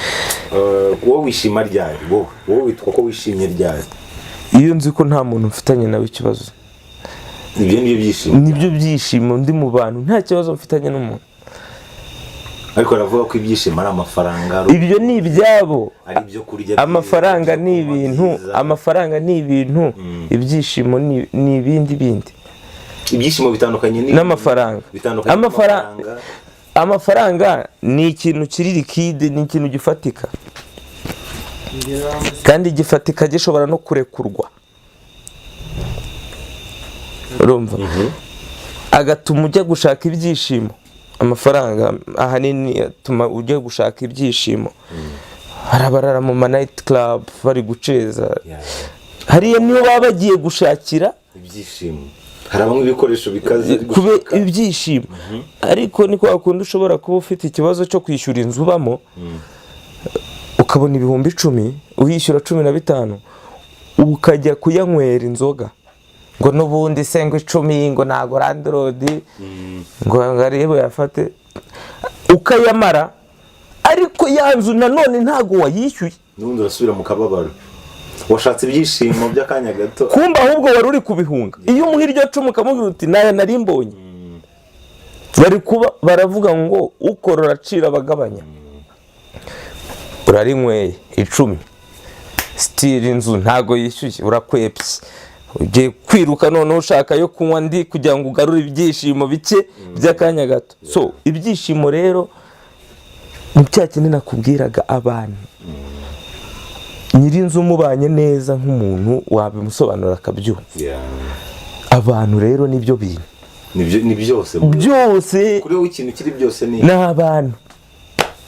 Wowe wishima ryari? Wowe witwa ko wishimye ryari? Iyo nzi ko nta muntu mfitanye nawe ikibazo. Ibyo nibyo byishimo. Nibyo byishimo ndi mu bantu, nta kibazo mfitanye n'umuntu. Ariko aravuga ko ibyishimo ari amafaranga. Ibyo ni ibyabo. Ari ibyo kurya. Amafaranga ni ibintu, amafaranga ni ibintu, ibyishimo ni ibindi bindi. Ibyishimo bitandukanye n'amafaranga. Amafaranga ni ikintu kiri liquide, ni ikintu gifatika, kandi gifatika gishobora no kurekurwa. Urumva? Agatuma ujya gushaka ibyishimo. Amafaranga ahanini atuma ujya gushaka ibyishimo. Barabarara mu night club bari guceza. Hariya niyo baba bagiye gushakira ibyishimo. Harabamo ibikoresho bikaze kube ibyishimo. Ariko niko akunda ushobora kuba ufite ikibazo cyo kwishyura inzu ubamo, ukabona ibihumbi 10 uyishyura 15, ukajya kuyanywera inzoga ngo nubundi sengo 10 ngo nago landlord ngo ngarebe yafate ukayamara, ariko yanzu nanone ntago wayishyuye, nubundi urasubira mu kababaro. Washatse ibyishimo by'akanya gato, kumba ahubwo wari uri kubihunga. Iyo umuhiryo 10 ukamubwira uti naya nari mbonye, bari kuba baravuga ngo ukorora acira abagabanya. Urarinyweye 10 still inzu ntago yishyuye, urakwepye, ugiye kwiruka none ushaka yo kunywa ndi kugira ngo ugarure ibyishimo bike by'akanya gato. So ibyishimo rero mu cyakene nakubwiraga abantu, nyirinzu mubanye neza nk'umuntu wabimusobanura akabyumva. Abantu rero nibyo bintu, ni byose kuri wowe ikintu kiri byose ni abantu,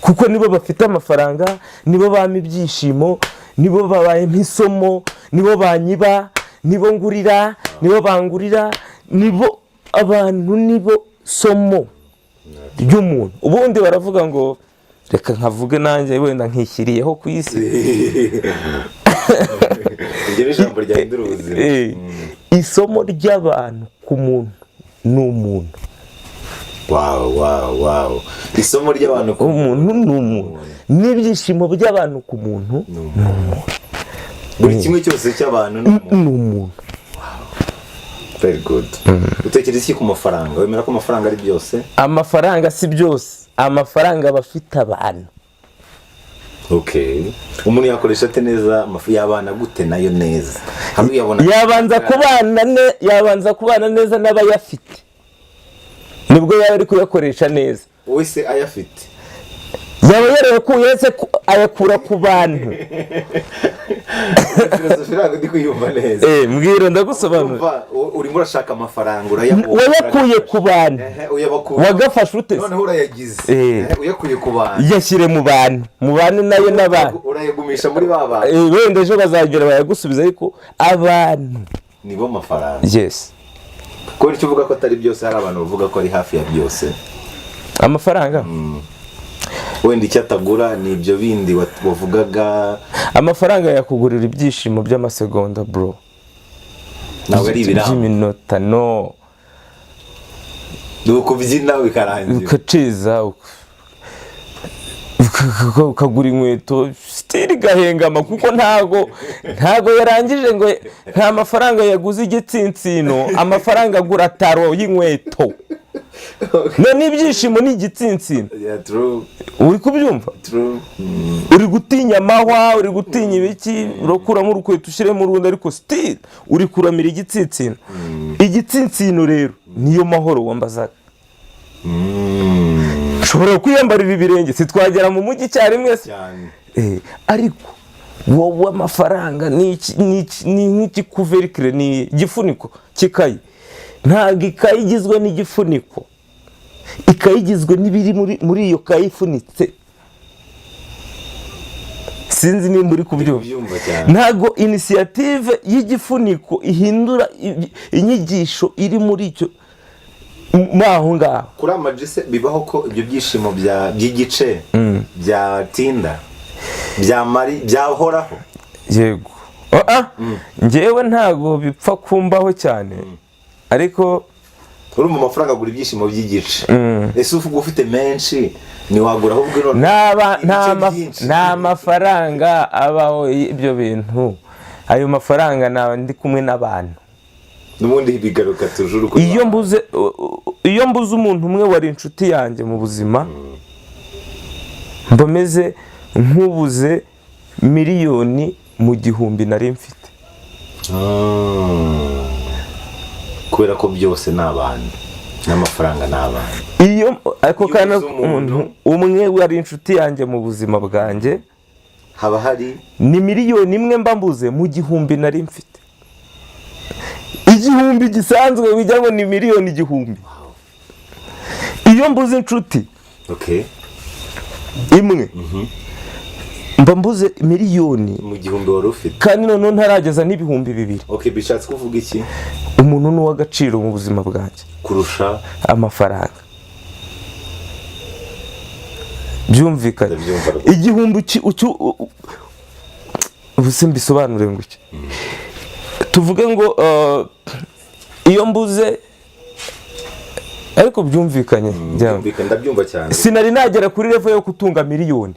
kuko nibo bafite amafaranga, nibo bama ibyishimo, nibo babaye mpisomo, nibo banyiba, nibo ngurira, nibo bangurira, nibo abantu, nibo somo ry'umuntu. Ubundi baravuga ngo reka nkavuge nanjye wenda nkishyiriyeho ku isi. Ibyo ijambo ryahindura ubuzima. Isomo ry'abantu ku muntu ni umuntu. Wow. Isomo ry'abantu ku muntu ni umuntu. N'ibyishimo by'abantu ku muntu ni umuntu. Buri kimwe cyose cy'abantu ni umuntu. Very good. Utekereza iki ku mafaranga? Wemera ko amafaranga ari byose? Amafaranga si byose. Amafaranga bafite abantu. Okay. Umuntu yakoresha ate neza yabana gute nayo neza? Hamwe yabona yabanza kubana neza n'abayafite, nibwo yaba ari kuyakoresha neza. Wese ayafite yaba yarekuye ayakura ku bantu. Filosofira ndi kuyumva neza. Mbwira ndagusobanura. Urimo urashaka amafaranga urayabona. Wayakuye ku bantu. Wagafasha ute? None urayagize. Uyakuye ku bantu. Yashyire mu bantu. Mu bantu nayo n'abantu. Urayagumisha muri baba. Wenda ejo bazagera bayagusubiza, ariko abantu nibo mafaranga. Yes. Ko icyo uvuga ko atari byose, hari abantu bavuga ko ari hafi ya byose. Amafaranga. Wenda icyo atagura ni ibyo bindi wavugaga. Amafaranga yakugurira ibyishimo by'amasegonda bro. Nawe ari ibiramo by'iminota no. Dukubyina bikarangira. Ukaceza ukagura inkweto stili gahengama, kuko ntago yarangije ngo nta mafaranga yaguze igitsinsino, amafaranga agura taro y'inkweto. None ibyishimo ni igitsinsino. True. Uri kubyumva? True. Uri gutinya amahwa, uri gutinya ibiki, urokuramo urukweto ushyire mu rundi, ariko stili uri kuramira igitsinsino. Igitsinsino rero niyo mahoro wambazaga. ushobora kwiyambarira ibirenge, si twagera mu mujyi icyarimwe se. Ariko wowe amafaranga ni nk'igikuverikire, ni igifuniko cy'ikayi. Ntabwo ikayi igizwe n'igifuniko, ikayi igizwe n'ibiri muri iyo kayi ifunitse. Sinzi nimba uri kubyumva. Ntabwo inisiyative y'igifuniko ihindura inyigisho iri muri icyo aho ngaho. Kuri amajise bibaho ko ibyo byishimo by'igice byatinda, byamari, byahoraho. Yego. Njyewe ntabwo bipfa kumbaho cyane, ariko uri mu mafaranga agura ibyishimo by'igice. Ese uvuga ufite menshi ntiwagura ahubwo nta mafaranga abaho ibyo bintu. Ayo mafaranga ndi kumwe n'abantu n'ubundi bigaruka tujuru. Iyo mbuze umuntu umwe wari inshuti yanjye mu buzima, mbameze nk'ubuze miliyoni mu gihumbi nari mfite. Kubera ko byose ni abantu n'amafaranga ni abantu. Ariko kandi umuntu umwe wari inshuti yanjye mu buzima bwanjye, haba hari ni miliyoni imwe mba mbuze mu gihumbi nari mfite. Igihumbi gisanzwe bijya ngo ni miliyoni igihumbi. Iyo mbuze inshuti imwe, mba mbuze miliyoni mu gihumbi wari ufite, kandi none ntarageza n'ibihumbi 2. Bishatse kuvuga iki? Umuntu ni uw'agaciro mu buzima bwanjye kurusha amafaranga. Byumvikana. Igihumbi ubuse mbisobanure ngo iki. Tuvuge ngo iyo mbuze, ariko byumvikanye. Ndabyumva cyane. Sinari nagera kuri level yo kutunga miliyoni.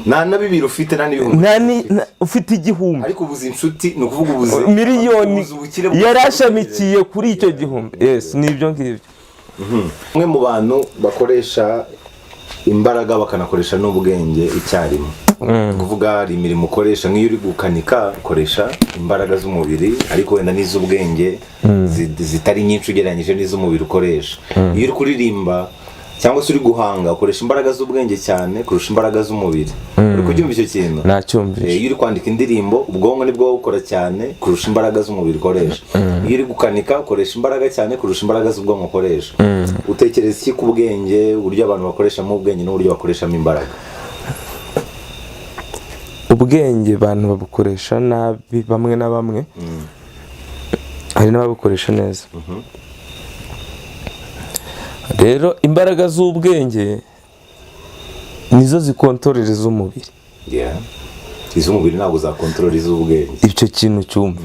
Na bibiri ufite na n'ibihumbi. Ufite igihumbi. Ariko ubuze inshuti ni ukuvuga ubuze miliyoni yarashamikiye kuri icyo gihumbi. Yes, nibyo ngibyo. Umwe mu bantu bakoresha imbaraga bakanakoresha n'ubwenge icyarimwe. Kuvuga hari imirimo ukoresha, nk'iyo uri gukanika ukoresha imbaraga z'umubiri, ariko wenda n'iz'ubwenge zitari nyinshi ugereranyije n'iz'umubiri ukoresha. Iyo uri kuririmba cyangwa se uri guhanga ukoresha imbaraga z'ubwenge cyane kurusha imbaraga z'umubiri. Uri kubyumva icyo kintu? Nacyumvise. Iyo uri kwandika indirimbo ubwonko nibwo bukora cyane kurusha imbaraga z'umubiri ukoresha. Iyo uri gukanika ukoresha imbaraga cyane kurusha imbaraga z'ubwonko ukoresha. Utekereza iki ku bwenge, uburyo abantu bakoreshamo ubwenge n'uburyo bakoreshamo imbaraga? Ubwenge abantu babukoresha nabi bamwe na bamwe, hari n'ababukoresha neza. Rero imbaraga z'ubwenge nizo zikontorera iz'umubiri. Iz'umubiri ntabwo zakontorera iz'ubwenge. Icyo kintu cyumva.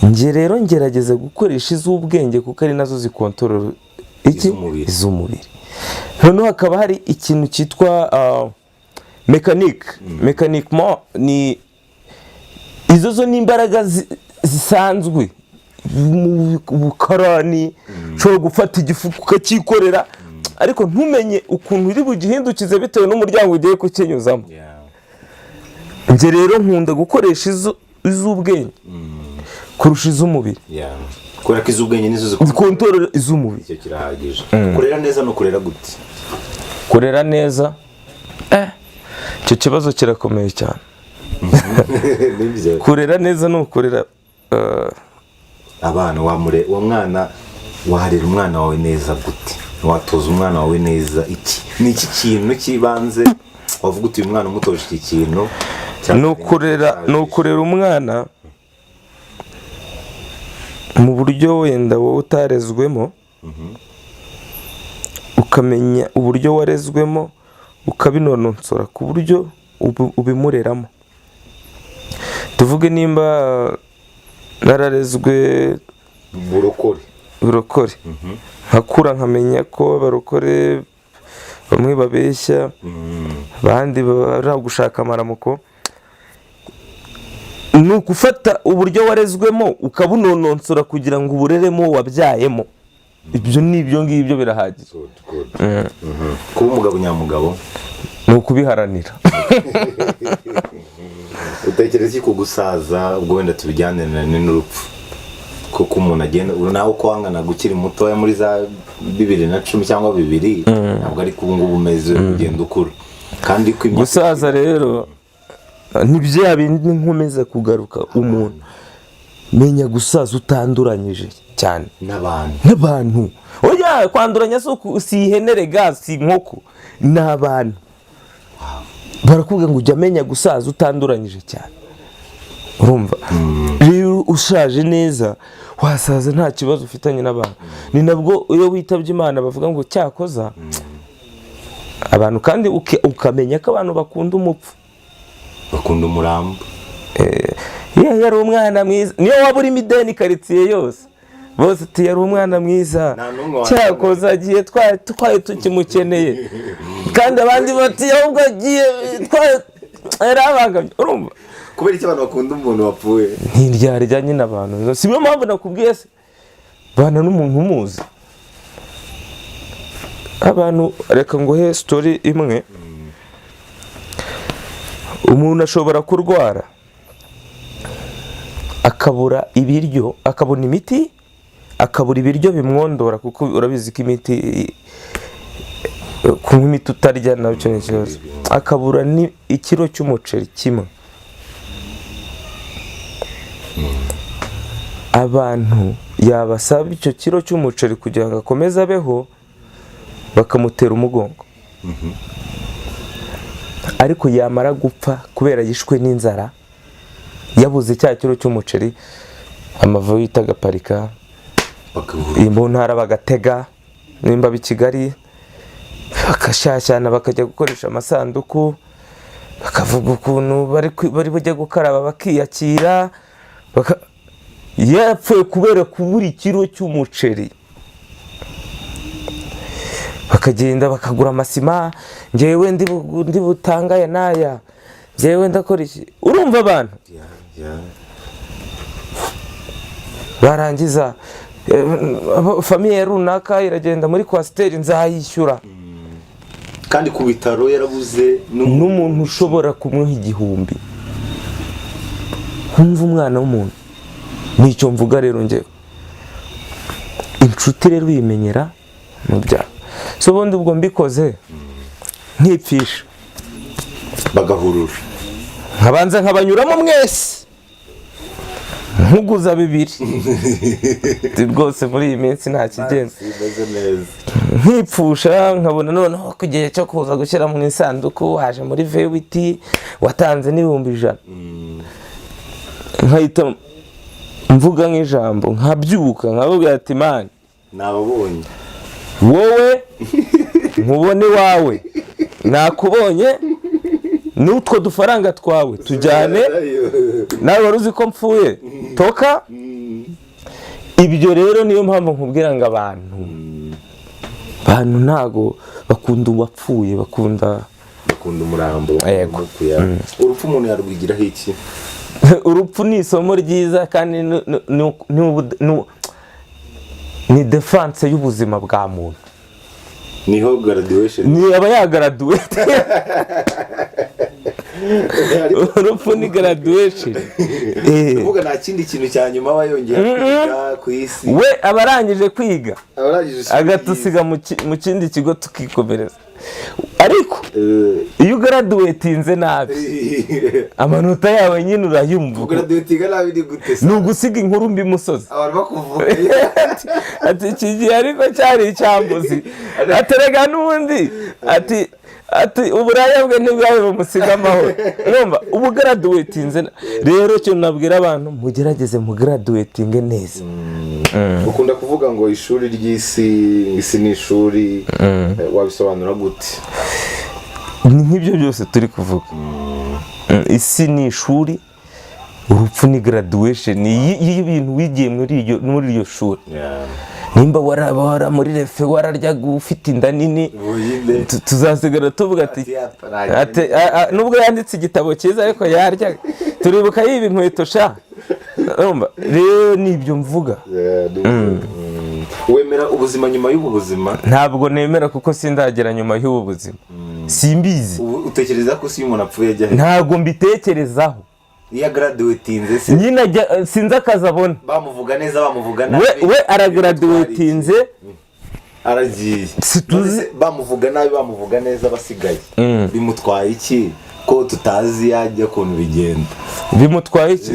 Nge rero ngerageza gukoresha iz'ubwenge kuko ari nazo zikontorera iz'umubiri. Noneho hakaba hari ikintu cyitwa mekanike. Mekanikement ni izo ni imbaraga zisanzwe mu bukarani. Ushobora gufata igifuka ukakikorera, ariko ntumenye ukuntu uri bugihindukize bitewe n'umuryango ugiye kukinyuzamo. Nge rero nkunda gukoresha iz'ubwenge kurusha iz'umubiri. Kubera ko iz'ubwenge nizo zikontorera iz'umubiri. Icyo kirahagije. Kurera neza no kurera gute? Kurera neza, icyo kibazo kirakomeye cyane. Kurera neza no kurera abana. Uwo mwana warera umwana wawe neza gute? Watoza umwana wawe neza iki? Ni iki kintu kibanze wavuga uti uyu mwana umutoje iki kintu? No kurera umwana mu buryo wenda wowe utarezwemo, ukamenya uburyo warezwemo, ukabinononsora ku buryo ubimureramo. Tuvuge nimba nararezwe burokore, nkakura nkamenya ko abarokore bamwe babeshya, abandi bari gushaka amaramuko. Ni ugufata uburyo warezwemo ukabunononsora kugira ngo ubureremo wabyayemo. Ibyo ni ibyo ngibyo birahagije. Kuba umugabo nyamugabo ni ukubiharanira. Utekereza iki ku gusaza ubwo wenda tubijyanirane n'urupfu? kuko umuntu agenda nawe uko wangana gukiri mutoya muri za 2010 cyangwa 2000 ntabwo ari ubu ngubu umeze ugenda ukura kandi gusaza rero nibyo bindi nkomeza kugaruka umuntu menya gusaza utanduranyije cyane n'abantu oya kwanduranya si ihenere gas si inkoko n'abantu barakubwira ngo ujya menya gusaza utanduranyije cyane urumva rero ushaje neza wasaza nta kibazo ufitanye n'abantu ni nabwo iyo witabye Imana bavuga ngo cyakoza abantu kandi ukamenya ko abantu bakunda umupfu bakunda umurambo yari umwana mwiza niyo waba uri mideni quartier yose bose ati yari umwana mwiza cyakoza agiye twaye tukimukeneye kandi abandi bati ahubwo agiye yarabangamye urumva kubera iki abantu bakunda umuntu wapfuye ntiryarya nyine abantu si byo mpamvu nakubwiye se bana n'umuntu umuzi abantu reka nguhe story imwe umuntu ashobora kurwara akabura ibiryo akabona imiti akabura ibiryo bimwondora kuko urabizi ko imiti kunywa imiti utarya nabyo ni ikibazo akabura ni ikiro cy'umuceri kimwe abantu yabasaba icyo kiro cy'umuceri kugira ngo akomeze abeho bakamutera umugongo ariko yamara gupfa kubera yishwe n'inzara yabuze cya kiro cy'umuceri amavubi itagaparika mu ntara bagatega nimba bi Kigali bakashashyana bakajya gukoresha amasanduku bakavuga ukuntu bari bujye gukaraba bakiyakira yapfuye kubera kubura ikiro cy'umuceri bakagenda bakagura amasima ngewe ndi butangaye naya ngewe ndakora iki urumva abantu barangiza famiye runaka iragenda muri kwasiteri nzayishyura kandi ku bitaro yarabuze n'umuntu ushobora kumuha 1000 nkumva umwana w'umuntu nicyo mvuga rero ngewe inshuti rero uyimenyera mu byaha so ubundi ubwo mbikoze nkipfisha bagahurura nkabanza nkabanyuramo mwese nkuguza 2 rwose muri iyi minsi nta kigenza nkipfusha nkabona noneho ku gihe cyo kuza gushyira mu isanduku waje muri vewiti watanze n'100 nkahita mvuga nk'ijambo nkabyuka nkavuga ati man nababonye wowe nkubone wawe nakubonye n'utwo dufaranga twawe tujyane nawe wari uzi ko mpfuye toka ibyo rero niyo mpamvu nkubwira ngo abantu ntago bakunda uwapfuye bakunda umurambo urupfu umuntu yarwigiraho iki urupfu ni isomo ryiza kandi ni defense y'ubuzima bwa muntu niho graduation ni aba yagaraduate urupfu ni graduation uvuga nta kindi kintu cya nyuma bayongera kwiga ku isi we abarangije kwiga agatusiga mu kindi kigo tukikomereza ariko iyo ugraduatinze nabi amanota yawe nyine urayumva ugraduatinga nabi ni gute ni ugusiga inkuru mbi musozi abantu bakuvuga ati kigiye ariko cyari icyambuzi aterega n'ubundi ati uburaya bwe ntibwawe bumusiga amahoro urumva ubu graduatinze rero cyo nabwira abantu mugerageze mu graduating neza ukunda kuvuga ngo ishuri ry'isi ni ishuri wabisobanura gute nk'ibyo byose turi kuvuga isi ni ishuri urupfu ni graduation y'ibintu wigiye muri iryo shuri nimba warabara muri refe wararyaga ufite inda nini tuzasigara tuvuga ati nubwo yanditse igitabo cyiza ariko yaryaga turibuka yiba inkweto sha rero nibyo mvuga wemera ubuzima nyuma y'ubu buzima ntabwo nemera kuko sindagera nyuma y'ubu buzima simbizi utekereza ko si umuntu apfuye ajya ntabwo mbitekerezaho iya graduatinze se nyine sinzi akazi abona bamuvuga neza bamuvuga nabi we aragraduatinze aragiye situzi bamuvuga nabi bamuvuga neza basigaye bimutwaye iki ko tutazi yajya kuntu bigenda bimutwaye iki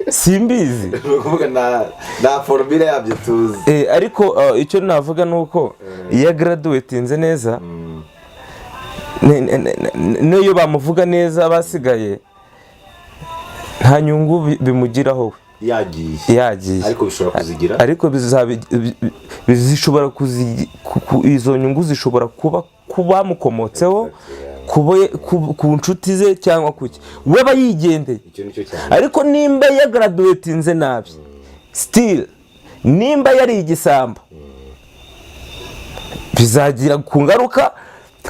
simbizi nukuvuga na formula yabyo tuzi ariko icyo navuga nuko iya graduatinze neza niyo bamuvuga neza basigaye nta nyungu bimugiraho yagiye ariko bishobora kuzigira ariko zishobora izo nyungu zishobora kuba mukomotseho ku nshuti ze cyangwa kuki we aba yigendeye ariko nimba yagraduatinze nabi still nimba yari igisambo bizagira ku ngaruka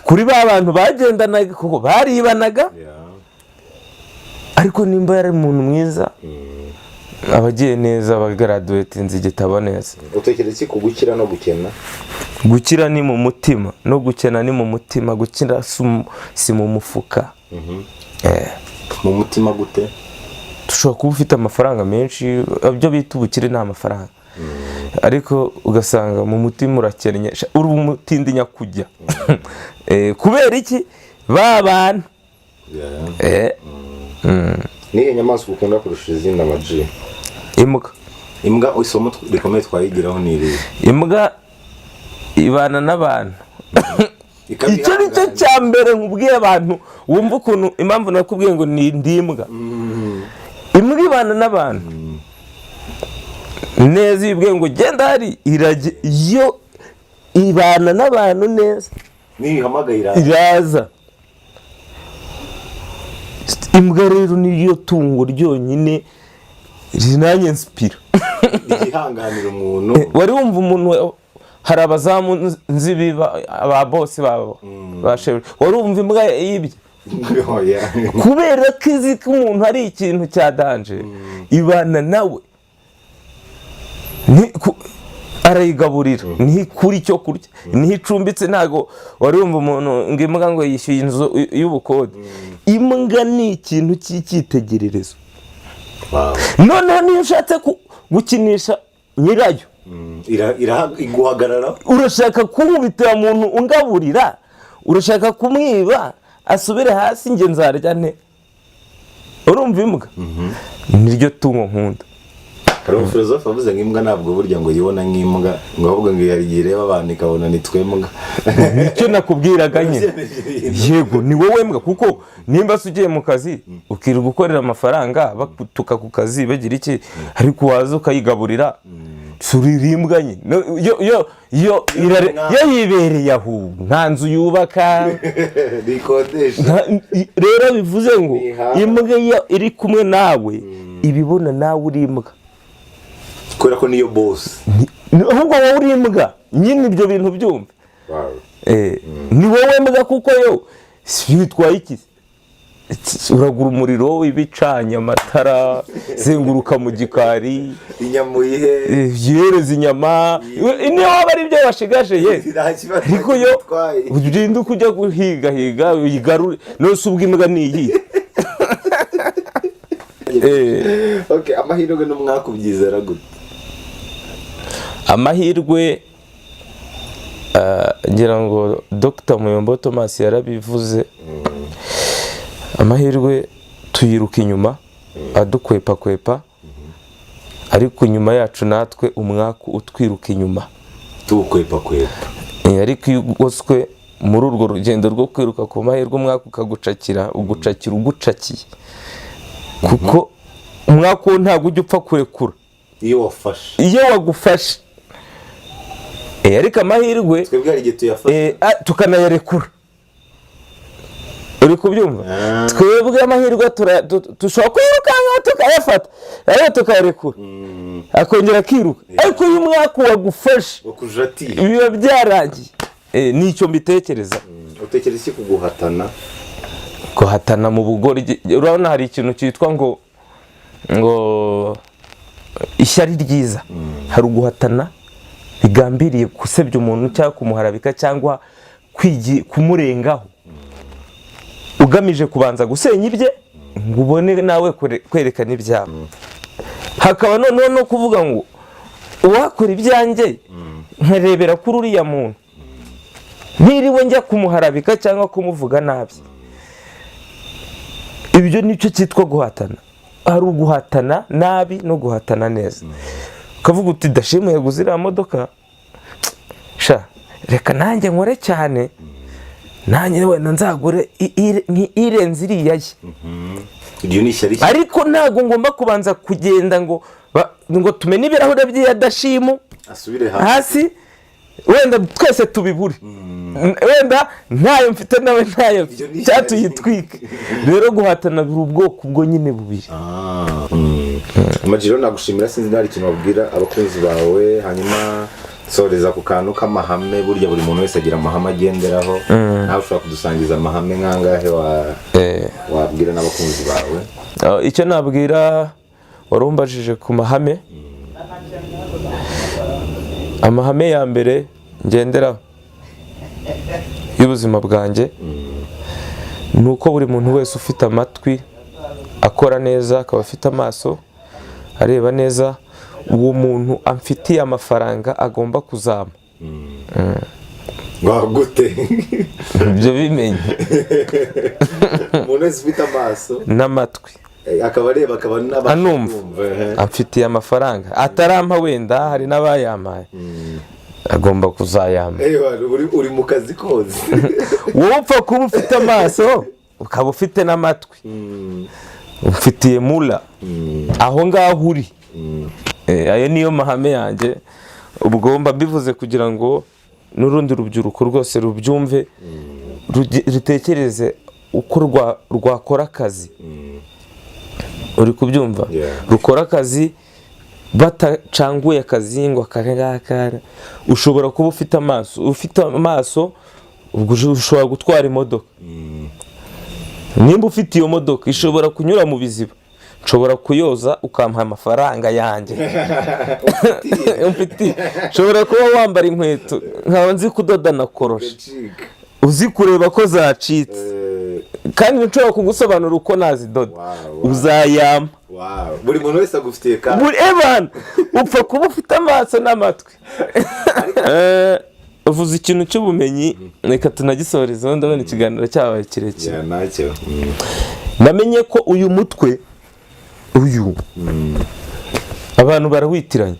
kuri ba bantu bagendanaga kuko baribanaga ariko nimba yari umuntu mwiza abagiye neza bagraduatinze igitabo neza. Utekereza iki ku gukira no gukena? Gukira ni mu mutima no gukena ni mu mutima. Gukira si mu mufuka. Mu mutima gute? Tushobora kuba ufite amafaranga menshi, ibyo bita ubukire ni amafaranga, ariko ugasanga mu mutima urakennye, uri umutindi nyakujya. Kubera iki? Ba bantu. Nihe nyamaswa ukunda kurusha izindi amaji? Imbwa. Imbwa isomo rikomeye twayigiraho ni iri. Imbwa ibana n'abantu. Icyo ni cyo cya mbere nkubwiye abantu wumva ukuntu impamvu nakubwiye ngo ni ndimbwa. Imbwa ibana n'abantu neza, ibwiye ngo genda hari irage, iyo ibana n'abantu neza nihamagaye iraza. Imbwa rero niyo tungo ryonyine rinanye inspira igihanganira umuntu. Wari wumva umuntu hari abazamu nzibiba aba boss babo bashewe, wari wumva imbwa yibye kubera ko izi ko umuntu hari ikintu cya danger ibana nawe, arayigaburira, ni kuri cyo kurya, ni icumbitse. Ntago wari wumva umuntu ngo imbwa ngo yishyuye inzu y'ubukode. Imbwa ni ikintu cy'icyitegererezo. Noneho niyo ushatse gukinisha nyirayo iguhagarara, urashaka kumubitira umuntu ungaburira, urashaka kumwiba asubire hasi, nge nzarya nte. Urumva imbwa niryo tungo nkunda. Hari umufilozofe wavuze ngo imbwa ntabwo burya ngo yibona nk'imbwa, ngo ahubwo ngo yarigireba abantu ikabona ni twembwa. Nicyo nakubwiraga nyine. Yego ni wowe mbwa, kuko nimba ugiye mu kazi ukirirwa gukorera amafaranga bakutuka ku kazi bagira iki, ariko waza ukayigaburira suririmbwa nyine. Yo yibereye aho nta nzu yubaka rero bivuze ngo imbwa iri kumwe nawe ibibona nawe uri imbwa, kubera ko niyo boss. Ahubwo wowe uri imbwa nyine, ibyo bintu byumva. Ni wowe mbwa, kuko yo bitwaye iki? Uragura umuriro w'ibicanye amatara, zenguruka mu gikari, inyamuyihe yereza inyama, niyo waba ari ibyo washigaje ye, ariko yo ugenda kujya guhiga uyigarure. Nose ubwo imbwa ni iyi. Okay, amahirwe n'umwakubyizera gute? Amahirwe ngira ngo Dr. Muyombo Thomas yarabivuze. Amahirwe tuyiruka inyuma adukwepa, ariko inyuma yacu natwe umwaku utwiruka inyuma tukwepa. Ariko iyo ugoswe muri urwo rugendo rwo kwiruka ku mahirwe, umwaku ukagucakira, ugucakiye, kuko umwaku ntabwo ujya upfa kurekura iyo wagufashe. Ariko amahirwe twebwe ari igihe tuyafashe tukanayarekura. Uri kubyumva? Twebwe amahirwe dushobora kwirukanka tukayafata, ariko tukayarekura akongera akiruka. Ariko uyu mwaka wagufashe biba byarangiye. Nicyo mbitekereza. Utekereza iki kuguhatana? Guhatana mu bugori, urabona hari ikintu cyitwa ngo ishyari ryiza. Hari uguhatana bigambiriye gusebya umuntu cyangwa kumuharabika cyangwa kumurengaho, ugamije kubanza gusenya ibye ngo ubone nawe kwerekana ibyawe. Hakaba noneho no kuvuga ngo uwakora ibyanjye nkarebera kuri uriya muntu ntiriwe njya kumuharabika cyangwa kumuvuga nabi. Ibyo nicyo cyitwa guhatana. Hari uguhatana nabi no guhatana neza. Ukavuga uti Dashimwe yaguze iriya modoka, sha reka nanjye nkore cyane, nanjye wenda nzagure irenze iriya ye. Ibyo ni ishyari. Ariko ntabwo ngomba kubanza kugenda ngo tumenye ibirahure by'iya Dashimu asubire hasi, wenda twese tubibure, wenda ntayo mfite nawe ntayo cyatuyitwike. Rero guhatana buri ubwoko ubwo nyine bubiri. Amajiro nagushimira, sinzi ntari ikintu wabwira abakunzi bawe, hanyuma soreza ku kantu k'amahame. Burya buri muntu wese agira amahame agenderaho, nawe ushobora kudusangiza amahame nkangahe wabwira n'abakunzi bawe? Icyo nabwira, warumbajije ku mahame. Amahame ya mbere ngenderaho y'ubuzima bwanjye ni uko buri muntu wese ufite amatwi akora neza, akaba afite amaso areba neza, uwo muntu amfitiye amafaranga agomba kuzama. Gute? Ibyo bimenye. Umuntu wese ufite amaso n'amatwi akaba areba, akaba anumva, amfitiye amafaranga, atarampa wenda hari n'abayampaye, agomba kuzayama. Uri mu kazi koze. Wowe upfa kuba ufite amaso ukaba ufite n'amatwi, ufitiye mula aho ngaho uri. Ayo niyo mahame yanjye. Ubwo mbivuze kugira ngo n'urundi rubyiruko rwose rubyumve, rutekereze uko rwakora akazi. Uri kubyumva? Rukora akazi batacanguye akazi ngo akangakara. Ushobora kuba ufite amaso, ubwo ushobora gutwara imodoka. Nimba ufite iyo modoka ishobora kunyura mu biziba, nshobora kuyoza ukampa amafaranga yanjye. Ushobora kuba wambara inkweto nkaba nzi kudoda na koroshe, uzi kureba ko zacitse, kandi nshobora kugusobanura uko nazidoda, uzayama. Buri muntu wese agufitiye kandi upfa kuba ufite amaso n'amatwi. Uvuze ikintu cy'ubumenyi, reka tunagisorezeho, ndabona ikiganiro cyabaye kirekire. Namenye ko uyu mutwe abantu barawitiranya,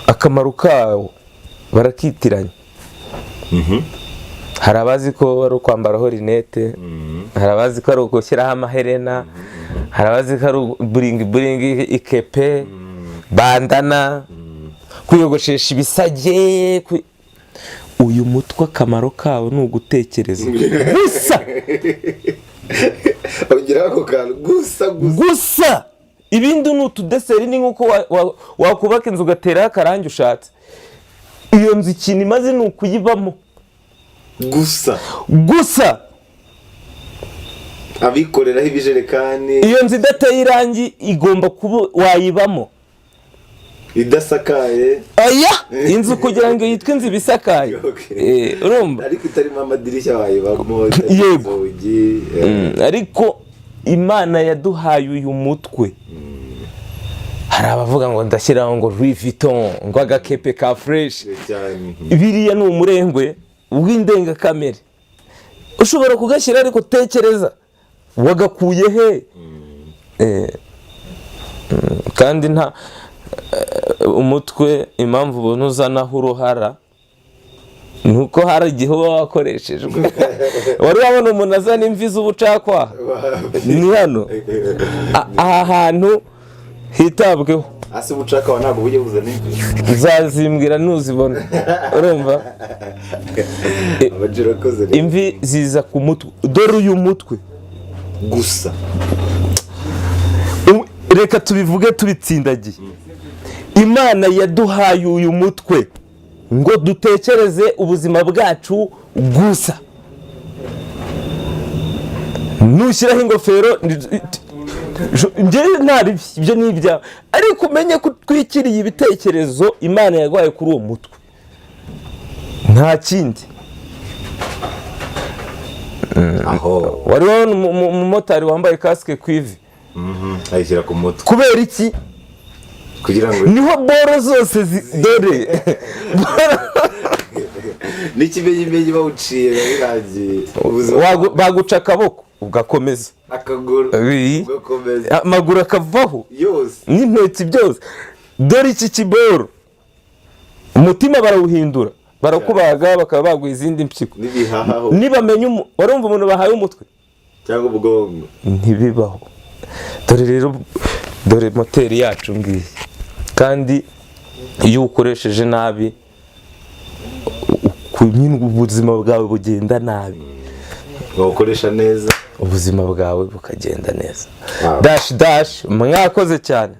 akamaro kawo barakitiranya. Hari abazi ko ari ukwambaraho rinete, hari abazi ko ari ugushyiraho amaherena, hari abazi ko ari buringi ikepe, bandana, kuyogoshesha ibisage. Uyu mutwe akamaro kawo ni ugutekereza gusa. Gusa ibindi ni utudeseri. Ni nk'uko wakubaka inzu ugateraho akarangi ushatse. Iyo nzu ikintu imaze ni ukuyibamo gusa. Abikoreraho ibijerekani. Iyo nzu idateye irangi igomba kuba wayibamo. Idasakaye. Inzu kugira ngo yitwe inzu ibisakaye. Urumva? Ariko itarimo amadirishya wayibamo. Yego. Ariko Imana yaduhaye uyu mutwe. Hari abavuga ngo ndashyiraho ngo Louis Vuitton, ngo agakepe ka fresh. Biriya ni umurengwe w'indengakamere. Ushobora kugashyira ariko tekereza wagakuye he? Kandi nta umutwe impamvu ubona uzanaho uruhara nuko hari igihe uba wakoreshejwe. Wari wabona umuntu azana imvi z'ubucakwaha? Ni hano. Aha hantu hitabweho. Ase ubucakwaha ntabwo bujye buzana imvi. Uzazimbwira nuzibona. Urumva? Imvi ziza ku mutwe. Dore uyu mutwe gusa. Reka tubivuge tubitsindagiye. Imana yaduhaye uyu mutwe ngo dutekereze ubuzima bwacu gusa. Nushyiraho ingofero njyewe ntari ibyo ni ibyawe, ariko umenye ko twikiriye ibitekerezo Imana yaguhaye kuri uwo mutwe, nta kindi. aho wari wabona umumotari wambaye kasike ku ivi ayishyira ku mutwe kubera iki? kugira ngo niho boro zose dore n'ikimenyimenyi bawuciye birangiye baguca akaboko ugakomeza akaguru ugakomeza amaguru akavaho yose n'intoki byose. Dore iki kiboro umutima barawuhindura barakubaga bakaba baguha izindi mpyiko nibamenya warumva umuntu bahaye umutwe cyangwa ubwonko ntibibaho. Dore rero dore moteri yacu ngiyi, kandi iyo ukoresheje nabi ubuzima bwawe bugenda nabi, ukoresha neza ubuzima bwawe bukagenda neza. Dash mwakoze cyane.